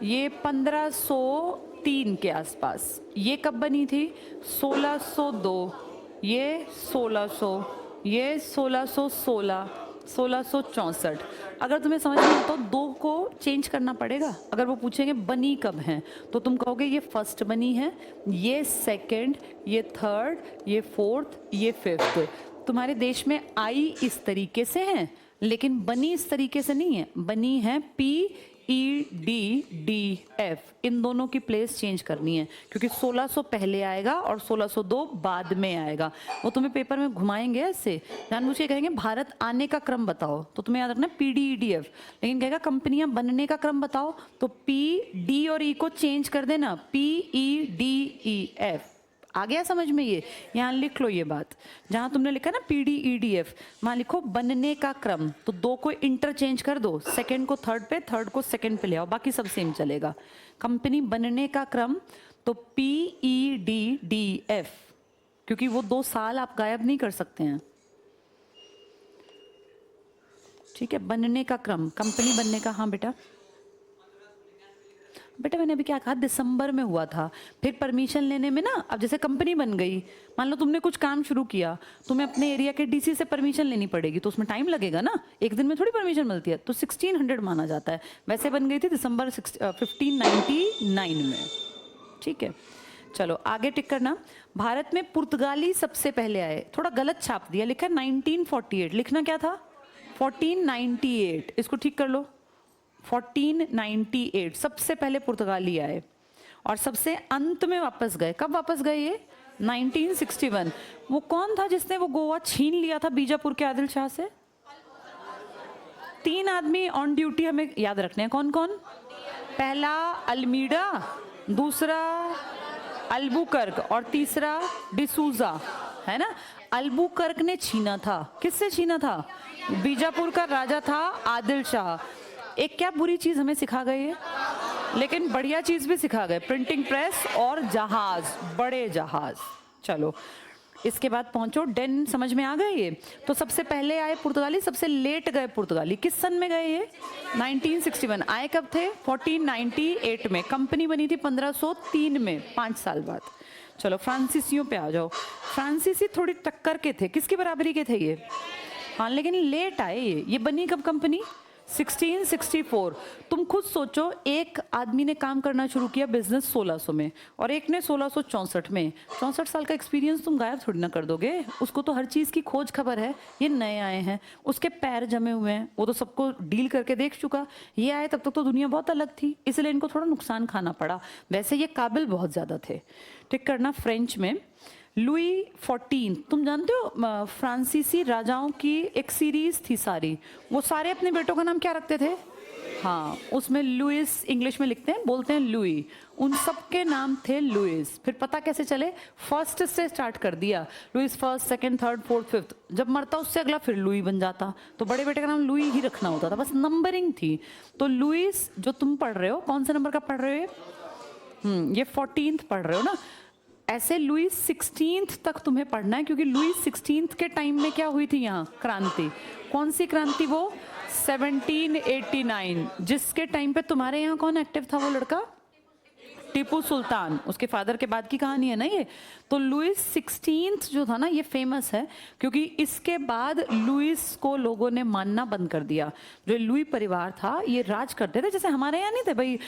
ये 1503 के आसपास। ये कब बनी थी? 1602, ये 1600, ये 1616, 1664। अगर तुम्हें समझ में आता तो दो को चेंज करना पड़ेगा। अगर वो पूछेंगे बनी कब है तो तुम कहोगे ये फर्स्ट बनी है, ये सेकंड, ये थर्ड, ये फोर्थ, ये फिफ्थ। तुम्हारे देश में आई इस तरीके से है लेकिन बनी इस तरीके से नहीं है, बनी है PEDDF। इन दोनों की प्लेस चेंज करनी है क्योंकि 1600 पहले आएगा और 1602 बाद में आएगा। वो तुम्हें पेपर में घुमाएंगे ऐसे, जानबूझ के कहेंगे भारत आने का क्रम बताओ, तो तुम्हें याद रखना PDEDF। लेकिन कहेगा कंपनियां बनने का क्रम बताओ, तो P, D और E को चेंज कर देना, PEDEF। आ गया समझ में? ये यहाँ लिख लो, ये बात जहाँ तुमने लिखा ना PDEDF, वहाँ लिखो बनने का क्रम, तो दो को इंटरचेंज कर दो, सेकंड को थर्ड पे, थर्ड को सेकंड पे ले आओ, बाकी सब सेम चलेगा। कंपनी बनने का क्रम तो PEDDF, क्योंकि वो 2 साल आप गायब नहीं कर सकते हैं। ठीक है, बनने का क्रम, कंपनी बनने का। हाँ बेटा, बेटा मैंने अभी क्या कहा, दिसंबर में हुआ था। फिर परमिशन लेने में ना, अब जैसे कंपनी बन गई, मान लो तुमने कुछ काम शुरू किया, तुम्हें अपने एरिया के DC से परमिशन लेनी पड़ेगी, तो उसमें टाइम लगेगा ना, एक दिन में थोड़ी परमिशन मिलती है, तो 1600 माना जाता है। वैसे बन गई थी दिसंबर 1599 में। ठीक है, चलो आगे टिक करना। भारत में पुर्तगाली सबसे पहले आए, थोड़ा गलत छाप दिया, लिखा 1948, लिखना क्या था? 1498। इसको ठीक कर लो, 1498 सबसे पहले पुर्तगाली आए और सबसे अंत में वापस गए। कब वापस गए ये? 1961। वो कौन था जिसने वो गोवा छीन लिया था बीजापुर के आदिल शाह से? 3 आदमी ऑन ड्यूटी हमें याद रखने हैं, कौन कौन? पहला अल्मीडा, दूसरा अल्बुकर्क और तीसरा डिसूजा, है ना। अल्बुकर्क ने छीना था, किससे छीना था? बीजापुर का राजा था आदिल शाह। एक क्या बुरी चीज हमें सिखा गई है, लेकिन बढ़िया चीज भी सिखा गए, प्रिंटिंग प्रेस और जहाज, बड़े जहाज। चलो इसके बाद पहुंचो, डेन समझ में आ गए ये। तो सबसे पहले आए पुर्तगाली, सबसे लेट गए पुर्तगाली, किस सन में गए ये? 1961। आए कब थे? 1498 में। कंपनी बनी थी 1503 में, 5 साल बाद। चलो फ्रांसीसियों पे आ जाओ। फ्रांसीसी थोड़ी टक्कर के थे, किसकी बराबरी के थे ये? हाँ, लेकिन लेट आए ये बनी कब कंपनी? 1664। तुम खुद सोचो, एक आदमी ने काम करना शुरू किया बिजनेस 1600 में और एक ने 1664 में। 64 साल का एक्सपीरियंस तुम गायब थोड़ी ना कर दोगे। उसको तो हर चीज़ की खोज खबर है। ये नए आए हैं, उसके पैर जमे हुए हैं, वो तो सबको डील करके देख चुका। ये आए तब तक तो दुनिया बहुत अलग थी, इसलिए इनको थोड़ा नुकसान खाना पड़ा। वैसे ये काबिल बहुत ज़्यादा थे। टिक करना फ्रेंच में लुई 14। तुम जानते हो फ्रांसीसी राजाओं की एक सीरीज थी सारी, वो सारे अपने बेटों का नाम क्या रखते थे? हाँ, उसमें लुइस इंग्लिश में लिखते हैं, बोलते हैं लुई। उन सबके नाम थे लुइस। फिर पता कैसे चले? फर्स्ट से स्टार्ट कर दिया, Louis first, second, third, fourth, fifth. जब मरता उससे अगला फिर लुई बन जाता, तो बड़े बेटे का नाम लुई ही रखना होता था, बस नंबरिंग थी। तो लुइस जो तुम पढ़ रहे हो, कौन से नंबर का पढ़ रहे हो? ये 14th पढ़ रहे हो ना। ऐसे लुई 16th तक तुम्हें पढ़ना है, क्योंकि लुई 16th के टाइम में क्या हुई थी यहाँ? क्रांति। कौन सी क्रांति? वो 1789। जिसके टाइम पे तुम्हारे यहाँ कौन एक्टिव था? वो लड़का टीपू सुल्तान, उसके फादर के बाद की कहानी है ना ये। तो लुइस 16th जो था ना, ये फेमस है क्योंकि इसके बाद लुइस को लोगों ने मानना बंद कर दिया। जो लुई परिवार था ये राज करते थे, जैसे हमारे यहाँ नहीं थे भाई,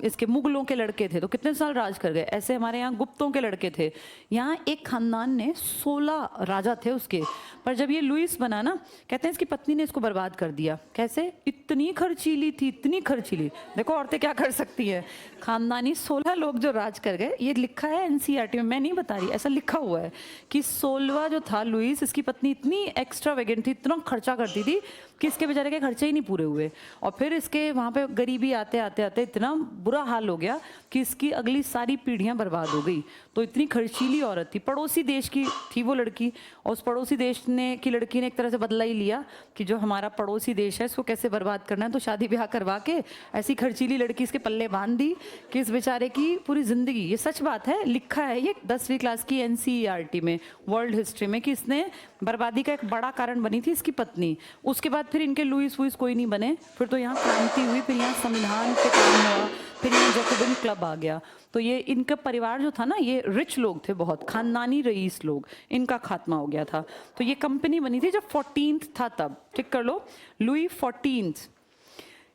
इसके मुगलों के लड़के थे तो कितने साल राज कर गए, ऐसे हमारे यहाँ गुप्तों के लड़के थे। यहाँ एक खानदान ने 16 राजा थे उसके, पर जब ये लुइस बना ना, कहते हैं इसकी पत्नी ने इसको बर्बाद कर दिया। कैसे? इतनी खर्चीली थी, इतनी खर्चीली। देखो औरतें क्या कर सकती है। खानदानी 16 लोग जो राज कर गए, ये लिखा है एनसीईआरटी में, मैं नहीं बता रही, ऐसा लिखा हुआ है कि 16वां जो था लुइस, इसकी पत्नी इतनी एक्स्ट्रावेगेंट थी, इतना खर्चा करती थी कि इसके बेचारे के खर्चे ही नहीं पूरे हुए। और फिर इसके वहाँ पे गरीबी आते आते आते इतना बुरा हाल हो गया कि इसकी अगली सारी पीढ़ियाँ बर्बाद हो गई। तो इतनी खर्चीली औरत थी, पड़ोसी देश की थी वो लड़की, और उस पड़ोसी देश ने की लड़की ने एक तरह से बदला ही लिया कि जो हमारा पड़ोसी देश है इसको कैसे बर्बाद करना है। तो शादी ब्याह करवा के ऐसी खर्चीली लड़की इसके पल्ले बांध दी कि इस बेचारे की पूरी जिंदगी, ये सच बात है, लिखा है ये 10वीं क्लास की एनसीईआरटी में, वर्ल्ड हिस्ट्री में, कि इसने बर्बादी का एक बड़ा कारण बनी थी इसकी पत्नी। उसके बाद फिर इनके लुइस वुइस कोई नहीं बने, फिर तो यहाँ क्रांति हुई, फिर यहाँ संविधान पे काम हुआ, फिर यहाँ जैकोबिन क्लब आ गया। तो ये इनका परिवार जो था ना, ये रिच लोग थे बहुत, खानदानी रईस लोग, इनका खात्मा हो गया था। तो ये कंपनी बनी थी जब 14th था तब। ठीक कर लो, लुई 14th।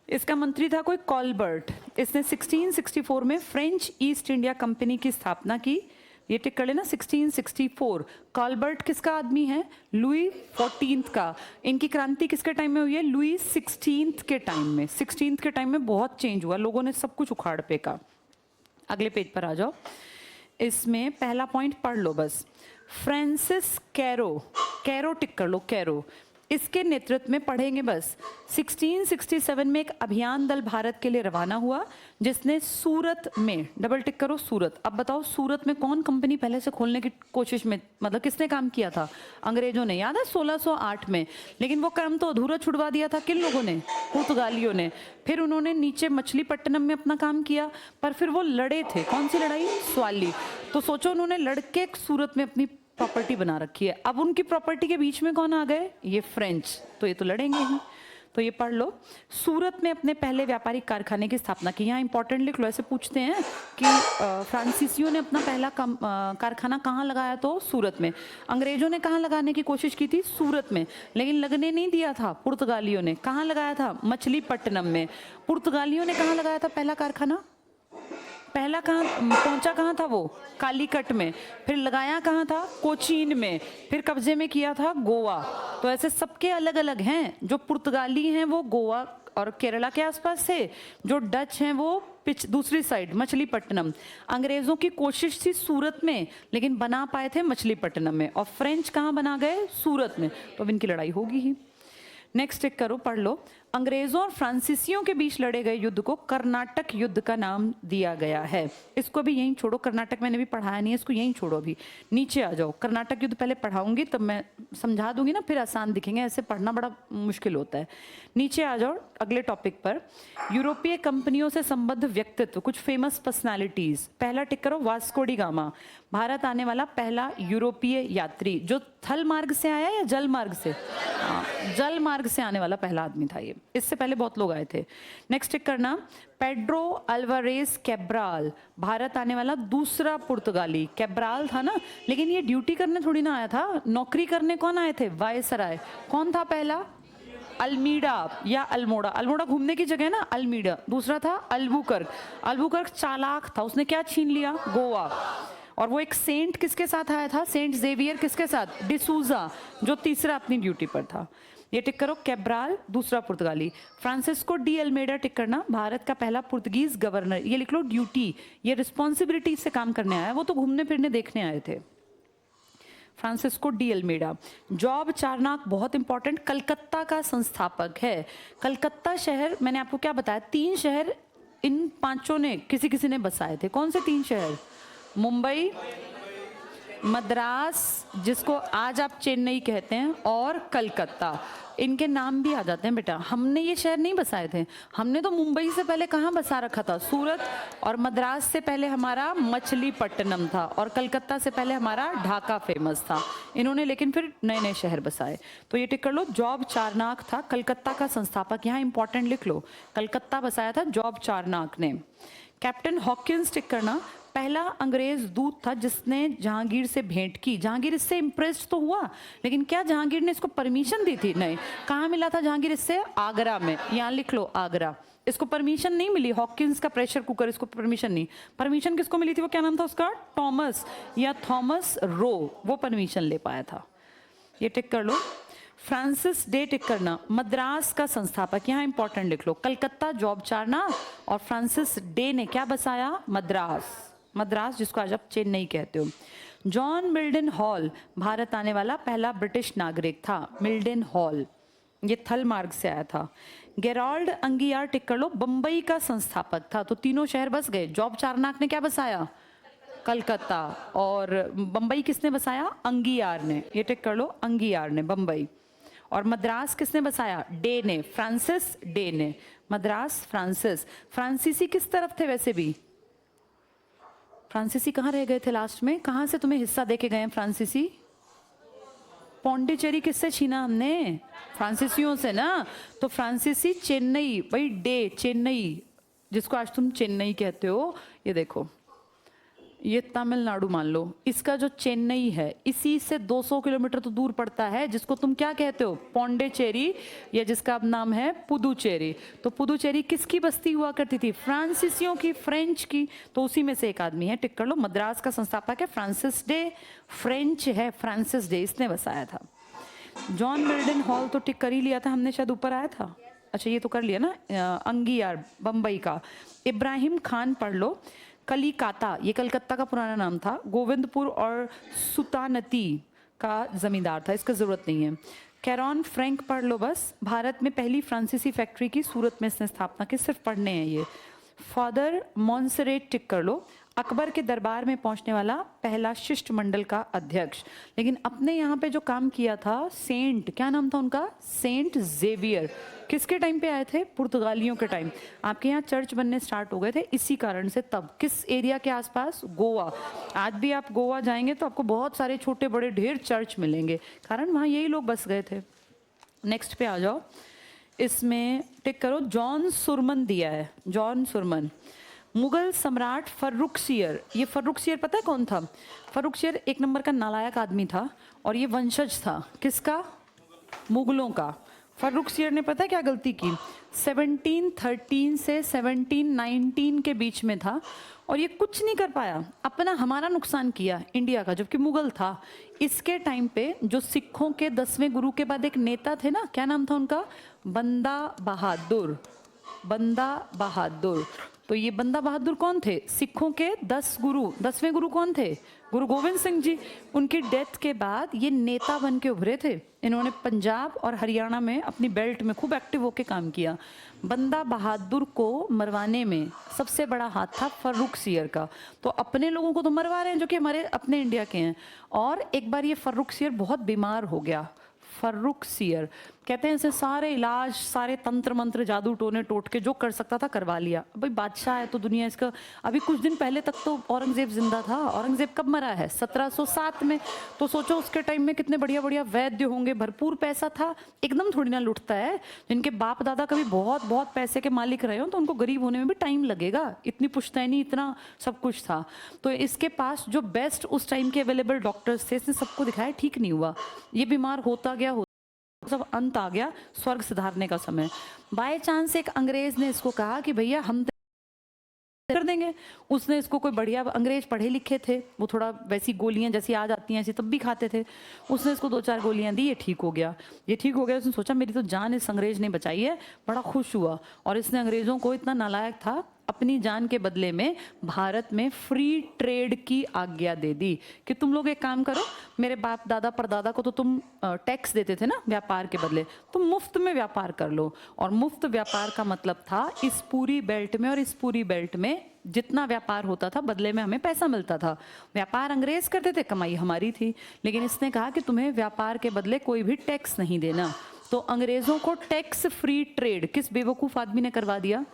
इसका मंत्री था कोई कॉलबर्ट। इसने 1664 में फ्रेंच ईस्ट इंडिया कंपनी की स्थापना की। ये टिक कर लेना, 1664। कॉलबर्ट किसका आदमी है? लुई 14th का। इनकी क्रांति किसके टाइम में हुई है? लुई 16th के टाइम में। 16th के टाइम में बहुत चेंज हुआ, लोगों ने सब कुछ उखाड़ फेंका। अगले पेज पर आ जाओ। इसमें पहला पॉइंट पढ़ लो बस। फ्रांसिस कैरो, कैरो टिक कर लो, कैरो, इसके नेतृत्व में पढ़ेंगे बस। 1667 में एक अभियान दल भारत के लिए रवाना हुआ, जिसने सूरत में, डबल टिक करो सूरत। अब बताओ सूरत में कौन कंपनी पहले से खोलने की कोशिश में, मतलब किसने काम किया था? अंग्रेजों ने, याद है 1608 में। लेकिन वो काम तो अधूरा छुड़वा दिया था किन लोगों ने? पुर्तगालियों ने। फिर उन्होंने नीचे मछलीपट्टनम में अपना काम किया, पर फिर वो लड़े थे। कौन सी लड़ाई? स्वाली। तो सोचो उन्होंने लड़के सूरत में अपनी प्रॉपर्टी बना रखी है। अब उनकी प्रॉपर्टी के बीच में कौन आ गए? ये फ्रेंच। तो ये तो लड़ेंगे ही। तो ये पढ़ लो। सूरत में अपने पहले व्यापारिक कारखाने की स्थापना की। यहाँ इंपॉर्टेंट लिख लो, ऐसे पूछते हैं कि फ्रांसीसियों ने अपना पहला कारखाना कहाँ लगाया? तो सूरत में। अंग्रेजों ने कहाँ लगाने की कोशिश की थी? सूरत में, लेकिन लगने नहीं दिया था पुर्तगालियों ने। कहाँ लगाया था? मछलीपट्टनम में। पुर्तगालियों ने कहाँ लगाया था पहला कारखाना? पहला कहाँ पहुंचा, कहाँ था वो? कालीकट में। फिर लगाया कहाँ था? कोचीन में। फिर कब्जे में किया था गोवा। तो ऐसे सबके अलग अलग हैं। जो पुर्तगाली हैं वो गोवा और केरला के आसपास थे, जो डच हैं वो दूसरी साइड मछलीपट्टनम। अंग्रेजों की कोशिश थी सूरत में, लेकिन बना पाए थे मछलीपट्टनम में। और फ्रेंच कहाँ बना गए? सूरत में। तो अब इनकी लड़ाई होगी ही। नेक्स्ट टिक करो, पढ़ लो। अंग्रेजों और फ्रांसीसियों के बीच लड़े गए युद्ध को कर्नाटक युद्ध का नाम दिया गया है। इसको भी यहीं छोड़ो, कर्नाटक मैंने भी पढ़ाया नहीं है, इसको यहीं छोड़ो। अभी नीचे आ जाओ। कर्नाटक युद्ध पहले पढ़ाऊंगी तब मैं समझा दूंगी ना, फिर आसान दिखेंगे, ऐसे पढ़ना बड़ा मुश्किल होता है। नीचे आ जाओ अगले टॉपिक पर। यूरोपीय कंपनियों से संबद्ध व्यक्तित्व, कुछ फेमस पर्सनैलिटीज। पहला टिक करो, वास्को डी गामा, भारत आने वाला पहला यूरोपीय यात्री, जो थल मार्ग से आया या जल मार्ग से? जल मार्ग से आने वाला पहला आदमी था ये। इससे पहले बहुत लोग आए थे। नेक्स्ट टिक करना, पेड्रो अल्वारेज कैब्राल, भारत आने वाला दूसरा पुर्तगाली। कैब्राल था ना, लेकिन ये ड्यूटी करने थोड़ी ना आया था, नौकरी करने कौन आए थे? वायसराय। कौन था पहला? अल्मीडा या अल्मोड़ा, अल्मोड़ा घूमने की जगह है ना, अल्मीडा। दूसरा था अल्बुकर्क, अल्बुकर्क चालाक था, उसने क्या छीन लिया, गोवा। और वो एक सेंट किसके साथ आया था, सेंट जेवियर किसके साथ, डिसूजा, जो तीसरा अपनी ड्यूटी पर था। ये टिक करो, कैब्राल दूसरा पुर्तगाली। फ्रांसिस्को डी अल्मेडा टिक करना, भारत का पहला पुर्तगीज गवर्नर। ये लिख लो ड्यूटी, ये रिस्पॉन्सिबिलिटी से काम करने आया, वो तो घूमने फिरने देखने आए थे। Francisco de Almeida. Job Charnock बहुत इंपॉर्टेंट, कलकत्ता का संस्थापक है। कलकत्ता शहर, मैंने आपको क्या बताया, 3 शहर इन पांचों ने किसी किसी ने बसाए थे। कौन से 3 शहर, मुंबई, मद्रास जिसको आज आप चेन्नई कहते हैं, और कलकत्ता। इनके नाम भी आ जाते हैं बेटा। हमने ये शहर नहीं बसाए थे, हमने तो मुंबई से पहले कहाँ बसा रखा था, सूरत। और मद्रास से पहले हमारा मछलीपट्टनम था, और कलकत्ता से पहले हमारा ढाका फेमस था। इन्होंने लेकिन फिर नए नए शहर बसाए। तो ये टिक कर लो, जॉब चारनाक था कलकत्ता का संस्थापक। यहाँ इंपॉर्टेंट लिख लो, कलकत्ता बसाया था जॉब चारनाक ने। कैप्टन हॉकिंस टिक करना, पहला अंग्रेज दूत था जिसने जहांगीर से भेंट की। जहांगीर इससे इम्प्रेस्ड तो हुआ, लेकिन क्या जहांगीर ने इसको परमिशन दी थी, नहीं। कहाँ मिला था जहांगीर इससे, आगरा में। यहाँ लिख लो आगरा। इसको परमिशन नहीं मिली, हॉकिंस का प्रेशर कुकर, इसको परमिशन नहीं। परमिशन किसको मिली थी, वो क्या नाम था उसका, टॉमस या थॉमस रो, वो परमिशन ले पाया था। ये टिक कर लो। फ्रांसिस डे टिक करना, मद्रास का संस्थापक। यहाँ इंपॉर्टेंट लिख लो, कलकत्ता जॉब चारना, और फ्रांसिस डे ने क्या बसाया, मद्रास। मद्रास जिसको आज आप चेन्नई कहते हो। जॉन मिल्डन हॉल, भारत आने वाला पहला ब्रिटिश नागरिक था। मिल्डन हॉल, ये थल मार्ग से आया था। गेराल्ड अंगियार टिक कर लो, बंबई का संस्थापक था। तो तीनों शहर बस गए। जॉब चारनाक ने क्या बसाया, कलकत्ता। और बंबई किसने बसाया, अंगियार ने। ये टिक कर लो, अंगियार ने बंबई। और मद्रास किसने बसाया, डे ने, फ्रांसिस डे ने। मद्रास फ्रांसिस। फ्रांसीसी किस तरफ थे वैसे भी, फ्रांसीसी कहाँ रह गए थे लास्ट में, कहाँ से तुम्हें हिस्सा देके गए हैं फ्रांसीसी, पौंडीचेरी किससे छीना हमने, फ्रांसीसियों से ना। तो फ्रांसीसी चेन्नई, भाई डे चेन्नई, जिसको आज तुम चेन्नई कहते हो। ये देखो, ये तमिलनाडु मान लो, इसका जो चेन्नई है इसी से 200 किलोमीटर तो दूर पड़ता है, जिसको तुम क्या कहते हो, पौंडीचेरी, या जिसका अब नाम है पुदुचेरी। तो पुदुचेरी किसकी बस्ती हुआ करती थी, फ्रांसीसियों की, फ्रेंच की। तो उसी में से एक आदमी है, टिक कर लो। मद्रास का संस्थापक है फ्रांसिस डे, फ्रेंच है फ्रांसिस डे, इसने बसाया था। जॉन मिल्डन हॉल तो टिक कर ही लिया था हमने, शायद ऊपर आया था। अच्छा ये तो कर लिया ना, अंगियार बंबई का। इब्राहिम खान पढ़ लो, कलिकाता, ये कलकत्ता का पुराना नाम था। गोविंदपुर और सुतानती का जमींदार था, इसका जरूरत नहीं है। कैरॉन फ्रैंक पढ़ लो बस, भारत में पहली फ्रांसीसी फैक्ट्री की सूरत में इसने स्थापना की, सिर्फ पढ़ने हैं ये। फादर मॉन्सरेट टिक कर लो, अकबर के दरबार में पहुंचने वाला पहला शिष्टमंडल का अध्यक्ष। लेकिन अपने यहाँ पे जो काम किया था, सेंट, क्या नाम था उनका, सेंट जेवियर। किसके टाइम पे आए थे, पुर्तगालियों के टाइम। आपके यहाँ चर्च बनने स्टार्ट हो गए थे इसी कारण से तब। किस एरिया के आसपास, गोवा। आज भी आप गोवा जाएंगे तो आपको बहुत सारे छोटे बड़े ढेर चर्च मिलेंगे, कारण वहाँ यही लोग बस गए थे। नेक्स्ट पे आ जाओ, इसमें टिक करो, जॉन सुरमन दिया है, जॉन सुरमन। मुगल सम्राट फर्रुखसियर, ये फर्रुखसियर पता है कौन था, फर्रुखसियर 1 नंबर का नालायक आदमी था, और ये वंशज था किसका, मुगलों का। फर्रुखसियर ने पता है क्या गलती की, 1713 से 1719 के बीच में था, और ये कुछ नहीं कर पाया, अपना हमारा नुकसान किया इंडिया का, जबकि मुगल था। इसके टाइम पे जो सिखों के 10वें गुरु के बाद एक नेता थे ना, क्या नाम था उनका, बंदा बहादुर, बंदा बहादुर। तो ये बंदा बहादुर कौन थे, सिखों के 10 गुरु, 10वें गुरु कौन थे, गुरु गोविंद सिंह जी। उनकी डेथ के बाद ये नेता बन के उभरे थे। इन्होंने पंजाब और हरियाणा में अपनी बेल्ट में खूब एक्टिव होकर काम किया। बंदा बहादुर को मरवाने में सबसे बड़ा हाथ था फर्रुखसियर का। तो अपने लोगों को तो मरवा रहे हैं जो कि हमारे अपने इंडिया के हैं। और एक बार ये फर्रुखसियर बहुत बीमार हो गया, फर्रुखसियर कहते हैं, इसे सारे इलाज, सारे तंत्र मंत्र, जादू टोने टोट के जो कर सकता था करवा लिया। भाई बादशाह है तो दुनिया इसका। अभी कुछ दिन पहले तक तो औरंगजेब जिंदा था। औरंगजेब कब मरा है, 1707 में। तो सोचो उसके टाइम में कितने बढ़िया बढ़िया वैद्य होंगे, भरपूर पैसा था। एकदम थोड़ी ना लुटता है। जिनके बाप दादा कभी बहुत बहुत पैसे के मालिक रहे हो तो उनको गरीब होने में भी टाइम लगेगा। इतनी पुश्तैनी, इतना सब कुछ था। तो इसके पास जो बेस्ट उस टाइम के अवेलेबल डॉक्टर्स थे, इसने सबको दिखाया, ठीक नहीं हुआ। ये बीमार होता गया सब अंत आ गया, स्वर्ग सिधारने का समय। बाय चांस एक अंग्रेज ने इसको कहा कि भैया हम कर देंगे। उसने इसको, कोई बढ़िया अंग्रेज पढ़े लिखे थे, वो थोड़ा वैसी गोलियां जैसी आज आती हैं ऐसी तब भी खाते थे, उसने इसको 2-4 गोलियां दी, ये ठीक हो गया। ये ठीक हो गया, उसने सोचा मेरी तो जान इस अंग्रेज ने बचाई है, बड़ा खुश हुआ। और इसने अंग्रेजों को, इतना नालायक था, अपनी जान के बदले में भारत में फ्री ट्रेड की आज्ञा दे दी कि तुम लोग एक काम करो, मेरे बाप दादा परदादा को तो तुम टैक्स देते थे ना व्यापार के बदले, तुम मुफ्त में व्यापार कर लो। और मुफ्त व्यापार का मतलब था इस पूरी बेल्ट में और इस पूरी बेल्ट में जितना व्यापार होता था बदले में हमें पैसा मिलता था। व्यापार अंग्रेज करते थे, कमाई हमारी थी। लेकिन इसने कहा कि तुम्हें व्यापार के बदले कोई भी टैक्स नहीं देना। तो अंग्रेजों को टैक्स फ्री ट्रेड किस बेवकूफ आदमी ने करवा दिया?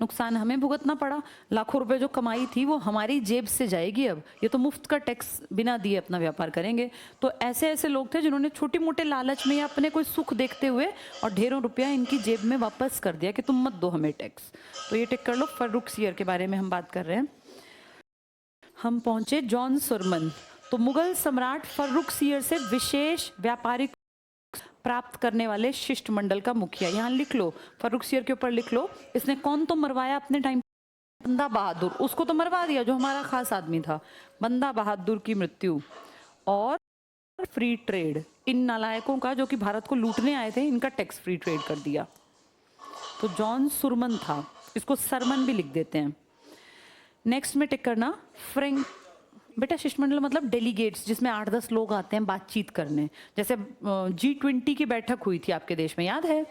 नुकसान हमें भुगतना पड़ा। लाखों रुपए जो कमाई थी वो हमारी जेब से जाएगी। अब ये तो मुफ्त का टैक्स बिना दिए अपना व्यापार करेंगे। तो ऐसे ऐसे लोग थे जिन्होंने छोटी मोटे लालच में या अपने कोई सुख देखते हुए और ढेरों रुपया इनकी जेब में वापस कर दिया कि तुम मत दो हमें टैक्स। तो ये टिक कर लो, फर्रुख सियर के बारे में हम बात कर रहे हैं। हम पहुंचे जॉन सुरमन। तो मुगल सम्राट फर्रुख सियर से विशेष व्यापारिक प्राप्त करने वाले शिष्टमंडल का मुखिया। यहाँ लिख लो, फर्रुख सियर के ऊपर लिख लो, इसने कौन तो मरवाया अपने टाइम? बंदा बहादुर। उसको तो मरवा दिया जो हमारा खास आदमी था। बंदा बहादुर की मृत्यु और फ्री ट्रेड, इन नालायकों का जो कि भारत को लूटने आए थे, इनका टैक्स फ्री ट्रेड कर दिया। तो जॉन सुरमन था, इसको सरमन भी लिख देते हैं। नेक्स्ट में टिक करना फ्रेंक। बेटा शिष्टमंडल मतलब डेलीगेट्स, जिसमें 8-10 लोग आते हैं बातचीत करने। जैसे G20 की बैठक हुई थी आपके देश में, याद है?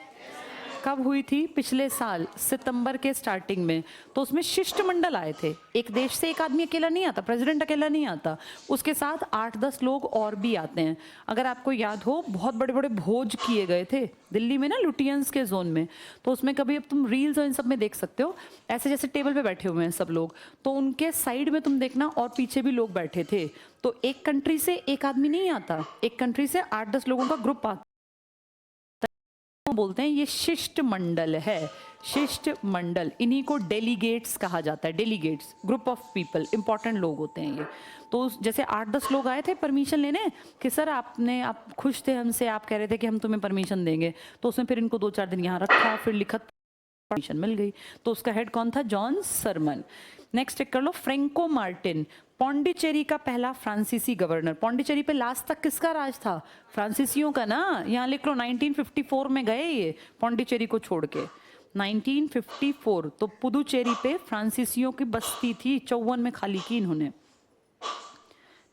कब हुई थी? पिछले साल सितंबर के स्टार्टिंग में। तो उसमें शिष्टमंडल आए थे। एक देश से एक आदमी अकेला नहीं आता, प्रेसिडेंट अकेला नहीं आता, उसके साथ 8-10 लोग और भी आते हैं। अगर आपको याद हो, बहुत बड़े बड़े भोज किए गए थे दिल्ली में ना, लुटियंस के जोन में। तो उसमें कभी अब तुम रील्स और इन सब में देख सकते हो, ऐसे जैसे टेबल पे बैठे हुए हैं सब लोग, तो उनके साइड में तुम देखना और पीछे भी लोग बैठे थे। तो एक कंट्री से एक आदमी नहीं आता, एक कंट्री से 8-10 लोगों का ग्रुप आता। बोलते हैं ये शिष्टमंडल है। शिष्टमंडल, इन्हीं को डेलीगेट्स कहा जाता है। Delegates, group of people, important लोग होते हैं ये। तो जैसे 8-10 लोग आए थे परमिशन लेने कि सर आप खुश थे हमसे, आप कह रहे थे कि हम तुम्हें परमिशन देंगे। तो उसने फिर इनको 2-4 दिन यहाँ रखा, फिर लिखत परमिशन मिल गई। तो उसका हेड कौन था? जॉन सरमन। नेक्स्ट टिक कर लो, फ्रेंको मार्टिन, पौंडीचेरी का पहला फ्रांसीसी गवर्नर। पौंडीचेरी पे लास्ट तक किसका राज था? फ्रांसीसियों का ना। यहाँ लिख लो 1954 में गए ये पौंडीचेरी को छोड़ के। 1954। तो पुदुचेरी पे फ्रांसीसियों की बस्ती थी, 54 में खाली की इन्होंने।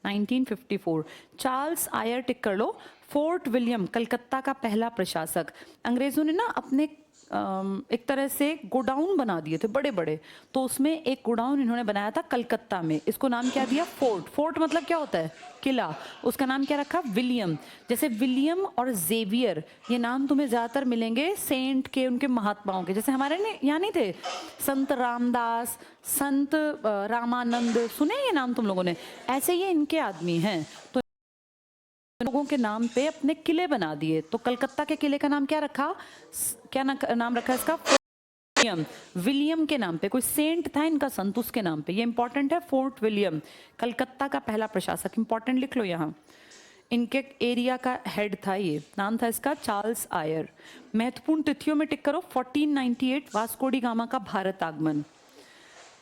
1954। चार्ल्स आयर टिक कर लो, फोर्ट विलियम, कलकत्ता का पहला प्रशासक। अंग्रेजों ने ना अपने एक तरह से गोडाउन बना दिए थे बड़े बड़े, तो उसमें एक गोडाउन इन्होंने बनाया था कलकत्ता में। इसको नाम क्या दिया? फोर्ट। फोर्ट मतलब क्या होता है? किला। उसका नाम क्या रखा? विलियम। जैसे विलियम और जेवियर, ये नाम तुम्हें ज्यादातर मिलेंगे सेंट के, उनके महात्माओं के। जैसे हमारे यहाँ नहीं थे संत रामदास, संत रामानंद, सुने ये नाम तुम लोगों ने? ऐसे ये इनके आदमी हैं। तो लोगों के नाम पे अपने किले बना दिए। तो कलकत्ता के किले का नाम क्या रखा? क्या नाम रखा इसका? विलियम। विलियम के नाम पे, कोई सेंट था इनका संत, उसके नाम पे। ये इंपॉर्टेंट है, फोर्ट विलियम, कलकत्ता का पहला प्रशासक। इंपॉर्टेंट लिख लो यहाँ। इनके एरिया का हेड था, ये नाम था इसका चार्ल्स आयर। महत्वपूर्ण तिथियों में टिक करो, 1498 वास्को डी गामा का भारत आगमन।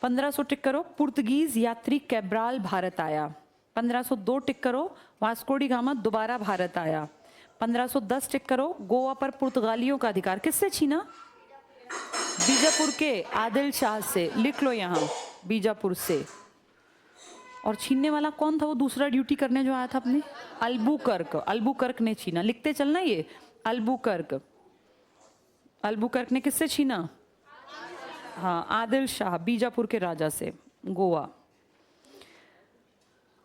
1500 टिक करो, पुर्तगीज यात्री कैब्राल भारत आया। 1502 टिक करो, वास्को डी गामा दोबारा भारत आया। 1510 टिक करो, गोवा पर पुर्तगालियों का अधिकार किससे छीना? बीजापुर के आदिल शाह से। लिख लो यहाँ, बीजापुर से। और छीनने वाला कौन था? वो दूसरा ड्यूटी करने जो आया था अपने, अल्बुकर्क। अल्बुकर्क ने छीना। लिखते चलना ये, अल्बुकर्क। अल्बुकर्क ने किससे छीना? हाँ, आदिल शाह, बीजापुर के राजा से, गोवा।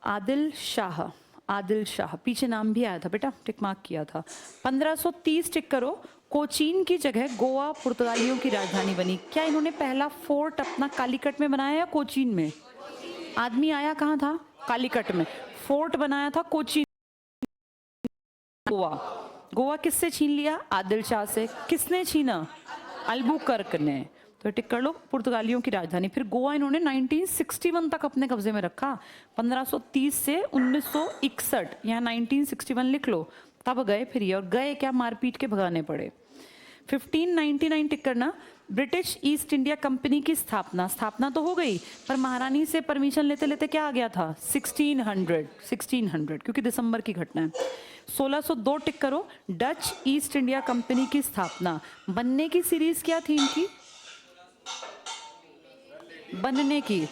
आदिल शाह, आदिल शाह, पीछे नाम भी आया था बेटा, टिक मार्क किया था। 1530 टिक करो, कोचीन की जगह गोवा पुर्तगालियों की राजधानी बनी। क्या इन्होंने पहला फोर्ट अपना कालीकट में बनाया या कोचीन में? आदमी आया कहाँ था? कालीकट में। फोर्ट बनाया था कोचीन, गोवा। गोवा किससे छीन लिया? आदिल शाह से। किसने छीना? अल्बुकर्क ने। तो टिक कर लो, पुर्तगालियों की राजधानी। फिर गोवा इन्होंने 1961 तक अपने कब्जे में रखा। 1530 से 1961, यहाँ 1961 लिख लो। तब गए फिर ये, और गए क्या, मारपीट के भगाने पड़े। 1599 टिक करना, ब्रिटिश ईस्ट इंडिया कंपनी की स्थापना तो हो गई, पर महारानी से परमिशन लेते लेते क्या आ गया था, 1600 क्योंकि दिसंबर की घटना है। 1602 टिक करो, डच ईस्ट इंडिया कंपनी की स्थापना। बनने की सीरीज क्या थी इनकी, बनने की,